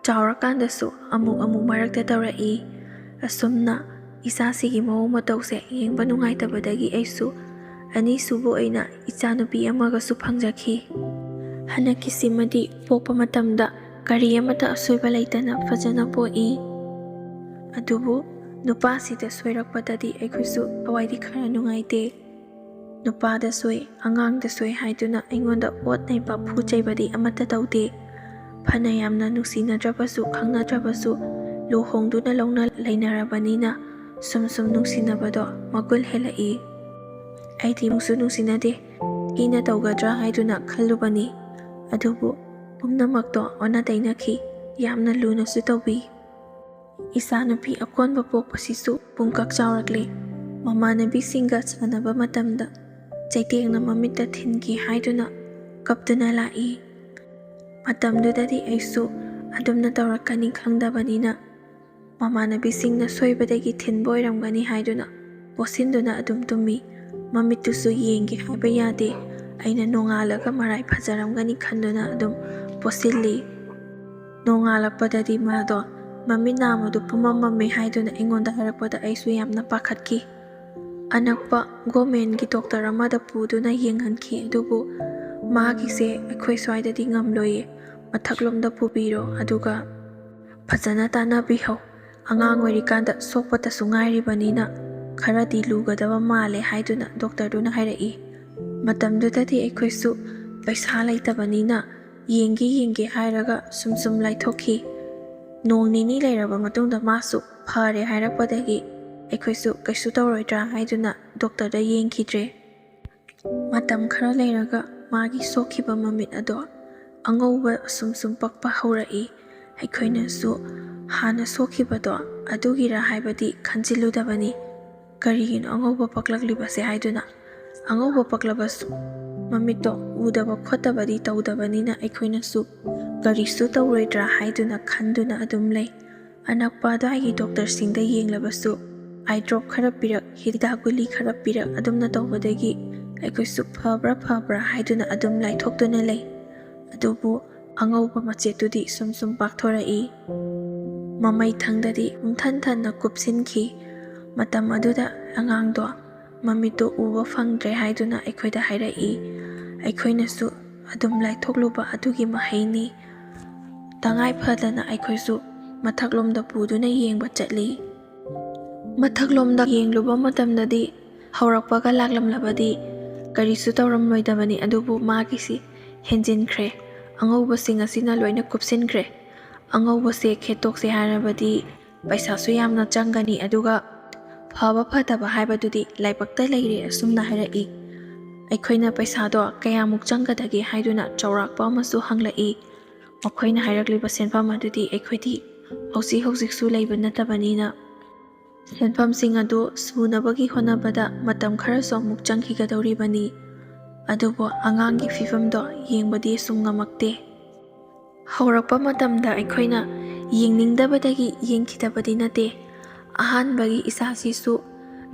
ꯆꯥꯎꯔꯀꯥꯟꯗꯁꯨ ꯑꯃꯨꯛ ꯃꯔꯛꯇ ꯇꯧꯔꯛꯏ꯫ ꯑꯁꯨꯝꯅ ꯏꯆꯥꯁꯤꯒꯤ ꯃꯑꯣꯡ ꯃꯇꯧꯁꯦ ꯌꯦꯡꯕ ꯅꯨꯡꯉꯥꯏꯇꯕꯗꯒꯤ ꯑꯩꯁꯨ ꯑꯅꯤꯁꯨꯕ ꯑꯣꯏꯅ ꯏꯆꯥꯅꯨꯄꯤ ꯑꯃꯒꯁꯨ ꯐꯪꯖꯈꯤ꯫ ꯍꯟꯗꯛꯀꯤꯁꯤꯃꯗꯤ ꯄꯣꯛꯄ ꯃꯇꯝꯗ ꯀꯔꯤ ꯑꯃꯠꯇ ꯑꯁꯣꯏꯕ ꯂꯩꯇꯅ ꯐꯖꯅ ꯄꯣꯛꯏ꯫ ꯑꯗꯨꯕꯨ ꯅꯨꯄꯥꯁꯤꯗ ꯁꯣꯏꯔꯛꯄꯗꯗꯤ ꯑꯩꯈꯣꯏꯁꯨ ꯊꯋꯥꯏꯗꯤ ꯈꯔ ꯅꯨꯡꯉꯥꯏꯇꯦ꯫ ꯅꯨꯄꯥꯗ ꯁꯣꯏ, ꯑꯉꯥꯡꯗ ꯁꯣꯏ ꯍꯥꯏꯗꯨꯅ ꯑꯩꯉꯣꯟꯗ ꯑꯣꯠ ꯅꯩꯕ ꯐꯨ ꯆꯩꯕꯗꯤ ꯑꯃꯠꯇ ꯇꯧꯗꯦ꯫ ꯐꯅ ꯌꯥꯝꯅ ꯅꯨꯡꯁꯤꯅꯗ꯭ꯔꯕꯁꯨ ꯈꯪꯅꯗ꯭ꯔꯕꯁꯨ ꯂꯨꯍꯣꯡꯗꯨꯅ ꯂꯧꯅ ꯂꯩꯅꯔꯕꯅꯤꯅ ꯁꯨꯝ ꯅꯨꯡꯁꯤꯅꯕꯗꯣ ꯃꯒꯨꯟ ꯍꯦꯜꯂꯛꯏ꯫ ꯑꯩꯗꯤ ꯅꯨꯡꯁꯨ ꯅꯨꯡꯁꯤꯅꯗꯦ, ꯊꯤꯅ ꯇꯧꯒꯗ꯭ꯔꯥ ꯍꯥꯏꯗꯨꯅ ꯈꯜꯂꯨꯕꯅꯤ꯫ ꯑꯗꯨꯕꯨ ꯄꯨꯝꯅꯃꯛꯇꯣ ꯑꯣꯟꯅ ꯇꯩꯅꯈꯤ, ꯌꯥꯝꯅ ꯂꯨꯅꯁꯨ ꯇꯧꯕꯤ꯫ ꯏꯆꯥꯅꯨꯄꯤ ꯑꯀꯣꯟꯕ ꯄꯣꯛꯄꯁꯤꯁꯨ ꯄꯨꯡꯀꯛ ꯆꯥꯎꯔꯛꯂꯦ꯫ ꯃꯃꯥꯟꯅꯕꯤꯁꯤꯡꯒ ꯁꯥꯟꯅꯕ ꯃꯇꯝꯗ ꯆꯩꯇꯦꯡꯅ ꯃꯃꯤꯠꯇ ꯊꯤꯟꯈꯤ ꯍꯥꯏꯗꯨꯅ ꯀꯞꯇꯨꯅ ꯂꯥꯛꯏ꯫ ꯃꯇꯝꯗꯨꯗꯗꯤ ꯑꯩꯁꯨ ꯑꯗꯨꯝꯅ ꯇꯧꯔꯛꯀꯅꯤ ꯈꯪꯗꯕꯅꯤꯅ ꯃꯃꯥꯟꯅꯕꯤꯁꯤꯡꯅ ꯁꯣꯏꯕꯗꯒꯤ ꯊꯤꯟꯕ ꯑꯣꯏꯔꯝꯒꯅꯤ ꯍꯥꯏꯗꯨꯅ ꯄꯣꯠꯁꯤꯟꯗꯨꯅ ꯑꯗꯨꯝ ꯇꯨꯝꯃꯤ꯫ ꯃꯃꯤꯠꯇꯨꯁꯨ ꯌꯦꯡꯒꯦ ꯍꯥꯏꯕ ꯌꯥꯗꯦ꯫ ꯑꯩꯅ ꯅꯣꯡꯉꯥꯜꯂꯒ ꯃꯔꯥꯏ ꯐꯖꯔꯝꯒꯅꯤ ꯈꯟꯗꯨꯅ ꯑꯗꯨꯝ ꯄꯣꯠꯁꯤꯜꯂꯤ꯫ ꯅꯣꯡꯉꯥꯜꯂꯛꯄꯗꯗꯤ ꯃꯥꯗꯣ ꯃꯃꯤꯠ ꯅꯥꯝꯃꯗꯨ ꯄꯨꯝꯃꯝ ꯃꯝꯃꯦ ꯍꯥꯏꯗꯨꯅ ꯑꯩꯉꯣꯟꯗ ꯍꯥꯏꯔꯛꯄꯗ ꯑꯩꯁꯨ ꯌꯥꯝꯅ ꯄꯥꯈꯠꯈꯤ꯫ ꯑꯅꯛꯄ ꯒꯣꯔꯃꯦꯟꯒꯤ ꯗꯣꯛꯇꯔ ꯑꯃꯗ ꯄꯨꯗꯨꯅ ꯌꯦꯡꯍꯟꯈꯤ꯫ ꯑꯗꯨꯕꯨ ꯃꯥꯒꯤꯁꯦ ꯑꯩꯈꯣꯏ ꯁ꯭ꯋꯥꯏꯗꯗꯤ ꯉꯝꯂꯣꯏꯌꯦ, ꯃꯊꯛꯂꯣꯝꯗ ꯄꯨꯕꯤꯔꯣ ꯑꯗꯨꯒ ꯐꯖꯅ ꯇꯥꯟꯅꯕꯤꯍꯧ, ꯑꯉꯥꯡ ꯑꯣꯏꯔꯤꯀꯥꯟꯗ ꯁꯣꯛꯄꯇꯁꯨ ꯉꯥꯏꯔꯤꯕꯅꯤꯅ ꯈꯔꯗꯤ ꯂꯨꯒꯗꯕ ꯃꯥꯜꯂꯦ ꯍꯥꯏꯗꯨꯅ ꯗꯣꯛꯇꯔꯗꯨꯅ ꯍꯥꯏꯔꯛꯏ꯫ ꯃꯇꯝꯗꯨꯗꯗꯤ ꯑꯩꯈꯣꯏꯁꯨ ꯄꯩꯁꯥ ꯂꯩꯇꯕꯅꯤꯅ ꯌꯦꯡꯒꯦ ꯍꯥꯏꯔꯒ ꯁꯨꯝ ꯂꯥꯏꯊꯣꯛꯈꯤ꯫ ꯅꯣꯡ ꯅꯤꯅꯤ ꯂꯩꯔꯕ ꯃꯇꯨꯡꯗ ꯃꯥꯁꯨ ꯐꯔꯦ ꯍꯥꯏꯔꯛꯄꯗꯒꯤ ꯑꯩꯈꯣꯏꯁꯨ ꯀꯩꯁꯨ ꯇꯧꯔꯣꯏꯗ꯭ꯔꯥ ꯍꯥꯏꯗꯨꯅ ꯗꯣꯛꯇꯔꯗ ꯌꯦꯡꯈꯤꯗ꯭ꯔꯦ꯫ ꯃꯇꯝ ꯈꯔ ꯂꯩꯔꯒ మాꯒꯤ ꯁꯣꯛꯈꯤꯕ ꯃꯃꯤꯠ ꯑꯗꯣ ꯑꯉꯧꯕ ꯁꯨꯝ ꯄꯛꯄ ꯍꯧꯔꯛꯏ꯫ ꯑꯩꯈꯣꯏꯅꯁꯨ ꯍꯥꯟꯅ ꯁꯣꯛꯈꯤꯕꯗꯣ ꯑꯗꯨꯒꯤꯔ ꯍꯥꯏꯕꯗꯤ ꯈꯟꯖꯤꯜꯂꯨꯗꯕꯅꯤ꯫ ꯀꯔꯤꯒꯤꯅꯣ ꯑꯉꯧꯕ ꯄꯛꯂꯛꯂꯤꯕꯁꯦ ꯍꯥꯏꯗꯨꯅ꯫ ꯑꯉꯧꯕ ꯄꯛꯂꯕꯁꯨ ꯃꯃꯤꯠꯇꯣ ꯎꯗꯕ ꯈꯣꯠꯇꯕꯗꯤ ꯇꯧꯗꯕꯅꯤꯅ ꯑꯩꯈꯣꯏꯅꯁꯨ ꯀꯔꯤꯁꯨ ꯇꯧꯔꯣꯏꯗ꯭ꯔꯥ ꯍꯥꯏꯗꯨꯅ ꯈꯟꯗꯨꯅ ꯑꯗꯨꯝ ꯂꯩ꯫ ꯑꯅꯛꯄ ꯑꯗꯨꯋꯥꯏꯒꯤ ꯗꯣꯛꯇꯔꯁꯤꯡꯗ ꯌꯦꯡꯂꯕꯁꯨ ꯑꯥꯏ ꯗ꯭ꯔꯣꯞ ꯈꯔ ꯄꯤꯔꯛ, ꯍꯤꯗꯥꯛ ꯒꯨꯂꯤꯈꯔ ꯄꯤꯔꯛ, ꯑꯗꯨꯝꯅ ꯇꯧꯕꯗꯒꯤ ꯑꯩꯈꯣꯏꯁꯨ ꯐꯕ꯭ꯔꯥ ꯍꯥꯏꯗꯨꯅ ꯑꯗꯨꯝ ꯂꯥꯏꯊꯣꯛꯇꯨꯅ ꯂꯩ꯫ ꯑꯗꯨꯕꯨ ꯑꯉꯧꯕ ꯃꯆꯦꯠꯇꯨꯗꯤ ꯁꯨꯝ ꯄꯥꯛꯊꯣꯔꯛꯏ꯫ ꯃꯃꯩꯊꯪꯗꯗꯤ ꯄꯨꯡꯊꯟ ꯀꯨꯞꯁꯤꯟꯈꯤ꯫ ꯃꯇꯝ ꯑꯗꯨꯗ ꯑꯉꯥꯡꯗꯣ ꯃꯃꯤꯠꯇꯣ ꯎꯕ ꯐꯪꯗ꯭ꯔꯦ ꯍꯥꯏꯗꯨꯅ ꯑꯩꯈꯣꯏꯗ ꯍꯥꯏꯔꯛꯏ꯫ ꯑꯩꯈꯣꯏꯅꯁꯨ ꯑꯗꯨꯝ ꯂꯥꯏꯊꯣꯛꯂꯨꯕ ꯑꯗꯨꯒꯤ ꯃꯍꯩꯅꯤ꯫ ꯇꯉꯥꯏ ꯐꯗꯅ ꯑꯩꯈꯣꯏꯁꯨ ꯃꯊꯛꯂꯣꯝꯗ ꯄꯨꯗꯨꯅ ꯌꯦꯡꯕ ꯆꯠꯂꯤ꯫ ꯃꯊꯛꯂꯣꯝꯗ ꯌꯦꯡꯂꯨꯕ ꯃꯇꯝꯗꯗꯤ ꯍꯧꯔꯛꯄꯒ ꯂꯥꯛꯂꯝꯂꯕꯗꯤ ꯀꯔꯤꯁꯨ ꯇꯧꯔꯝꯂꯣꯏꯗꯕꯅꯤ꯫ ꯑꯗꯨꯕꯨ ꯃꯥꯒꯤꯁꯤ ꯍꯦꯟꯖꯤꯟꯈ꯭ꯔꯦ, ꯑꯉꯧꯕꯁꯤꯡ ꯑꯁꯤꯅ ꯂꯣꯏꯅ ꯀꯨꯞꯁꯤꯟꯈ꯭ꯔꯦ꯫ ꯑꯉꯧꯕꯁꯦ ꯈꯦꯠꯇꯣꯛꯁꯦ ꯍꯥꯏꯔꯕꯗꯤ ꯄꯩꯁꯥꯁꯨ ꯌꯥꯝꯅ ꯆꯪꯒꯅꯤ, ꯑꯗꯨꯒ ꯐꯕ ꯐꯠꯇꯕ ꯍꯥꯏꯕꯗꯨꯗꯤ ꯂꯥꯏꯕꯛꯇ ꯂꯩꯔꯦ ꯑꯁꯨꯝꯅ ꯍꯥꯏꯔꯛꯏ꯫ ꯑꯩꯈꯣꯏꯅ ꯄꯩꯁꯥꯗꯣ ꯀꯌꯥꯃꯨꯛ ꯆꯪꯒꯗꯒꯦ ꯍꯥꯏꯗꯨꯅ ꯆꯥꯎꯔꯥꯛꯄ ꯑꯃꯁꯨ ꯍꯪꯂꯛꯏ꯫ ꯃꯈꯣꯏꯅ ꯍꯥꯏꯔꯛꯂꯤꯕ ꯁꯦꯟꯐꯝ ꯑꯗꯨꯗꯤ ꯑꯩꯈꯣꯏꯗꯤ ꯍꯧꯖꯤꯛꯁꯨ ꯂꯩꯕ ꯅꯠꯇꯕꯅꯤꯅ ꯁꯦꯟꯐꯝꯁꯤꯡ ꯑꯗꯨ ꯁꯨꯅꯕꯒꯤ ꯍꯣꯠꯅꯕꯗ ꯃꯇꯝ ꯈꯔꯁꯨ ꯑꯃꯨꯛ ꯆꯪꯈꯤꯒꯗꯧꯔꯤꯕꯅꯤ꯫ ꯑꯗꯨꯕꯨ ꯑꯉꯥꯡꯒꯤ ꯐꯤꯚꯝꯗꯣ ꯌꯦꯡꯕꯗꯤ ꯁꯨꯝ ꯉꯝꯃꯛꯇꯦ꯫ ꯍꯧꯔꯛꯄ ꯃꯇꯝꯗ ꯑꯩꯈꯣꯏꯅ ꯌꯦꯡꯅꯤꯡꯗꯕꯗꯒꯤ ꯌꯦꯡꯈꯤꯗꯕꯗꯤ ꯅꯠꯇꯦ꯫ ꯑꯍꯥꯟꯕꯒꯤ ꯏꯆꯥꯁꯤꯁꯨ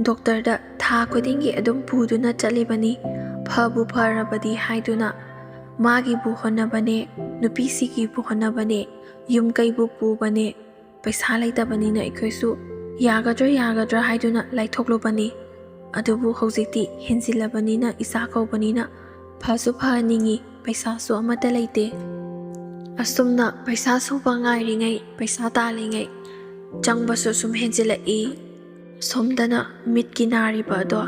ꯗꯣꯛꯇꯔꯗ ꯊꯥ ꯈꯨꯗꯤꯡꯒꯤ ꯑꯗꯨꯝ ꯄꯨꯗꯨꯅ ꯆꯠꯂꯤꯕꯅꯤ꯫ ꯐꯕꯨ ꯐꯔꯕꯗꯤ ꯍꯥꯏꯗꯨꯅ ꯃꯥꯒꯤꯕꯨ ꯍꯣꯠꯅꯕꯅꯦ, ꯅꯨꯄꯤꯁꯤꯒꯤꯕꯨ ꯍꯣꯠꯅꯕꯅꯦ, ꯌꯨꯝ ꯀꯩꯕꯨ ꯄꯨꯕꯅꯦ, ꯄꯩꯁꯥ ꯂꯩꯇꯕꯅꯤꯅ ꯑꯩꯈꯣꯏꯁꯨ ꯌꯥꯒꯗ꯭ꯔꯥ ꯍꯥꯏꯗꯨꯅ ꯂꯥꯏꯊꯣꯛꯂꯨꯕꯅꯤ꯫ ꯑꯗꯨꯕꯨ ꯍꯧꯖꯤꯛꯇꯤ ꯍꯦꯟꯖꯤꯜꯂꯕꯅꯤꯅ ꯏꯆꯥ ꯀꯧꯕꯅꯤꯅ ꯐꯁꯨ ꯐꯍꯟꯅꯤꯡꯉꯤ, ꯄꯩꯁꯥꯁꯨ ꯑꯃꯠꯇ ꯂꯩꯇꯦ꯫ ꯑꯁꯨꯝꯅ ꯄꯩꯁꯥ ꯁꯨꯕ ꯉꯥꯏꯔꯤꯉꯩ, ꯄꯩꯁꯥ ꯇꯥꯜꯂꯤꯉꯩ ꯆꯪꯕꯁꯨ ꯁꯨꯝ ꯍꯦꯟꯖꯤꯜꯂꯛꯏ꯫ ꯁꯣꯝꯗꯅ ꯃꯤꯠꯀꯤ ꯅꯥꯔꯤꯕ ꯑꯗꯣ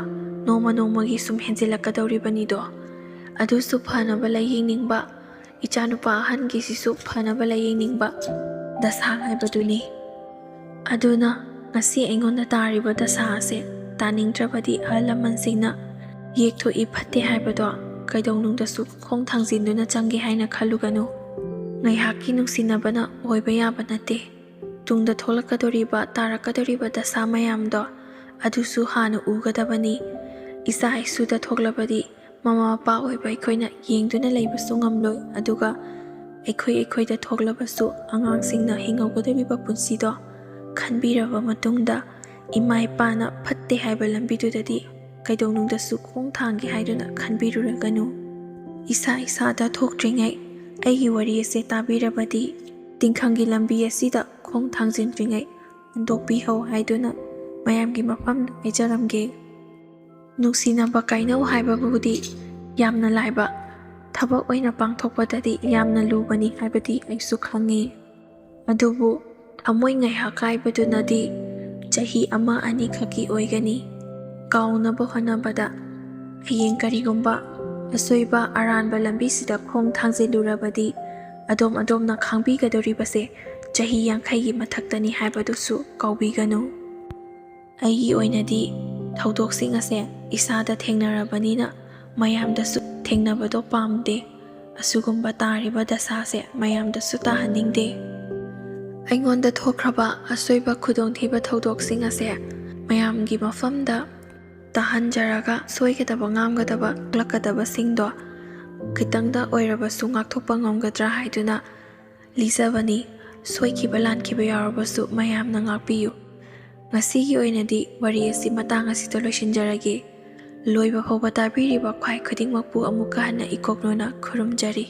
ꯅꯣꯡꯃ ꯅꯣꯡꯃꯒꯤ ꯁꯨꯝ ꯍꯦꯟꯖꯤꯜꯂꯛꯀꯗꯧꯔꯤꯕꯅꯤꯗꯣ꯫ ꯑꯗꯨꯁꯨ ꯐꯅꯕ ꯂꯥꯏꯌꯦꯡꯅꯤꯡꯕ, ꯏꯆꯥꯅꯨꯄꯥ ꯑꯍꯟꯒꯤꯁꯤꯁꯨ ꯐꯅꯕ ꯂꯥꯏꯌꯦꯡꯅꯤꯡꯕ ꯗꯁꯥ ꯍꯥꯏꯕꯗꯨꯅꯤ꯫ ꯑꯗꯨꯅ ꯉꯁꯤ ꯑꯩꯉꯣꯟꯗ ꯇꯥꯔꯤꯕ ꯗꯁꯥ ꯑꯁꯦ ꯇꯥꯅꯤꯡꯗ꯭ꯔꯕꯗꯤ ꯑꯍꯜ ꯂꯃꯟꯁꯤꯡꯅ ꯌꯦꯛꯊꯣꯛꯏ ꯐꯠꯇꯦ ꯍꯥꯏꯕꯗꯣ ꯀꯩꯗꯧꯅꯨꯡꯗꯁꯨ ꯈꯣꯡ ꯊꯥꯡꯖꯤꯟꯗꯨꯅ ꯆꯪꯒꯦ ꯍꯥꯏꯅ ꯈꯜꯂꯨꯒꯅꯨ꯫ ꯉꯥꯏꯍꯥꯛꯀꯤ ꯅꯨꯡꯁꯤꯅꯕꯅ ꯑꯣꯏꯕ ꯌꯥꯕ ꯅꯠꯇꯦ꯫ ꯇꯨꯡꯗ ꯊꯣꯛꯂꯛꯀꯗꯧꯔꯤꯕ ꯇꯥꯔꯛꯀꯗꯧꯔꯤꯕ ꯗꯁꯥ ꯃꯌꯥꯝꯗꯣ ꯑꯗꯨꯁꯨ ꯍꯥꯟꯅ ꯎꯒꯗꯕꯅꯤ꯫ ꯏꯆꯥ ꯏꯁꯨꯗ ꯊꯣꯛꯂꯕꯗꯤ ꯃꯃꯥ ꯃꯄꯥ ꯑꯣꯏꯕ ꯑꯩꯈꯣꯏꯅ ꯌꯦꯡꯗꯨꯅ ꯂꯩꯕꯁꯨ ꯉꯝꯂꯣꯏ꯫ ꯑꯗꯨꯒ ꯑꯩꯈꯣꯏꯗ ꯊꯣꯛꯂꯕꯁꯨ ꯑꯉꯥꯡꯁꯤꯡꯅ ꯍꯤꯡꯍꯧꯒꯗꯧꯔꯤꯕ ꯄꯨꯟꯁꯤꯗꯣ ꯈꯟꯕꯤꯔꯕ ꯃꯇꯨꯡꯗ ꯏꯃꯥ ꯏꯄꯥꯅ ꯐꯠꯇꯦ ꯍꯥꯏꯕ ꯂꯝꯕꯤꯗꯨꯗꯗꯤ ꯀꯩꯗꯧꯅꯨꯡꯗꯁꯨ ꯈꯣꯡ ꯊꯥꯡꯒꯦ ꯍꯥꯏꯗꯨꯅ ꯈꯟꯕꯤꯔꯨꯔꯒꯅꯨ꯫ ꯏꯁꯥꯗ ꯊꯣꯛꯇ꯭ꯔꯤꯉꯩ ꯑꯩꯒꯤ ꯋꯥꯔꯤ ꯑꯁꯦ ꯇꯥꯕꯤꯔꯕꯗꯤ ꯇꯤꯟꯈꯪꯒꯤ ꯂꯝꯕꯤ ꯑꯁꯤꯗ ꯈꯣꯡ ꯊꯥꯡꯖꯤꯟꯗ꯭ꯔꯤꯉꯩ ꯍꯟꯗꯣꯛꯄꯤꯍꯧ ꯍꯥꯏꯗꯨꯅ ꯃꯌꯥꯝꯒꯤ ꯃꯐꯝꯗ ꯍꯥꯏꯖꯔꯝꯒꯦ꯫ ꯅꯨꯡꯁꯤꯅꯕ ꯀꯥꯏꯅꯧ ꯍꯥꯏꯕꯕꯨꯗꯤ ꯌꯥꯝꯅ ꯂꯥꯏꯕ ꯊꯕꯛ ꯑꯣꯏꯅ ꯄꯥꯡꯊꯣꯛꯄꯗꯗꯤ ꯌꯥꯝꯅ ꯂꯨꯕꯅꯤ ꯍꯥꯏꯕꯗꯤ ꯑꯩꯁꯨ ꯈꯪꯉꯤ꯫ ꯑꯗꯨꯕꯨ ꯊꯃꯣꯏ ꯉꯥꯏꯍꯥꯛ ꯀꯥꯏꯕꯗꯨꯅꯗꯤ ꯆꯍꯤ 1-2 ꯈꯛꯀꯤ ꯑꯣꯏꯒꯅꯤ꯫ ꯀꯥꯎꯅꯕ ꯍꯣꯠꯅꯕꯗ ꯍꯌꯦꯡ ꯀꯔꯤꯒꯨꯝꯕ ꯑꯁꯣꯏꯕ ꯑꯔꯥꯟꯕ ꯂꯝꯕꯤꯁꯤꯗ ꯈꯣꯡ ꯊꯥꯡꯖꯤꯜꯂꯨꯔꯕꯗꯤ ꯑꯗꯣꯝꯅ ꯈꯥꯡꯕꯤꯒꯗꯧꯔꯤꯕꯁꯦ ꯆꯍꯤ 50ꯒꯤ ꯃꯊꯛꯇꯅꯤ ꯍꯥꯏꯕꯗꯨꯁꯨ ꯀꯥꯎꯕꯤꯒꯅꯨ꯫ ꯑꯩꯒꯤ ꯑꯣꯏꯅꯗꯤ ꯊꯧꯗꯣꯛꯁꯤꯡ ꯑꯁꯦ ꯏꯁꯥꯗ ꯊꯦꯡꯅꯔꯕꯅꯤꯅ ꯃꯌꯥꯝꯗꯁꯨ ꯊꯦꯡꯅꯕꯗꯣ ꯄꯥꯝꯗꯦ꯫ ꯑꯁꯤꯒꯨꯝꯕ ꯇꯥꯔꯤꯕ ꯗꯁꯥꯁꯦ ꯃꯌꯥꯝꯗꯁꯨ ꯇꯥꯍꯟꯅꯤꯡꯗꯦ꯫ ꯑꯩꯉꯣꯟꯗ ꯊꯣꯛꯈ꯭ꯔꯕ ꯑꯁꯣꯏꯕ ꯈꯨꯗꯣꯡꯊꯤꯕ ꯊꯧꯗꯣꯛꯁꯤꯡ ꯑꯁꯦ ꯃꯌꯥꯝꯒꯤ ꯃꯐꯝꯗ ꯇꯥꯍꯟꯖꯔꯒ ꯁꯣꯏꯒꯗꯕ ꯉꯥꯝꯒꯗꯕ ꯊꯣꯛꯂꯛꯀꯗꯕꯁꯤꯡꯗꯣ ꯈꯤꯇꯪꯗ ꯑꯣꯏꯔꯕꯁꯨ ꯉꯥꯛꯊꯣꯛꯄ ꯉꯝꯒꯗ꯭ꯔꯥ ꯍꯥꯏꯗꯨꯅ ꯂꯤꯖꯕꯅꯤ꯫ ꯁꯣꯏꯈꯤꯕ ꯂꯥꯟꯈꯤꯕ ꯌꯥꯎꯔꯕꯁꯨ ꯃꯌꯥꯝꯅ ꯉꯥꯛꯄꯤꯌꯨ꯫ ꯉꯁꯤꯒꯤ ꯑꯣꯏꯅꯗꯤ ꯋꯥꯔꯤ ꯑꯁꯤ ꯃꯇꯥꯡ ꯑꯁꯤꯗ ꯂꯣꯏꯁꯤꯟꯖꯔꯒꯦ꯫ ꯂꯣꯏꯕ ꯐꯥꯎꯕ ꯇꯥꯕꯤꯔꯤꯕ ꯈ꯭ꯋꯥꯏ ꯈꯨꯗꯤꯡꯃꯛꯄꯨ ꯑꯃꯨꯛꯀ ꯍꯟꯅ ꯏꯀꯣꯛꯅꯅ ꯈꯨꯔꯨꯝꯖꯔꯤ꯫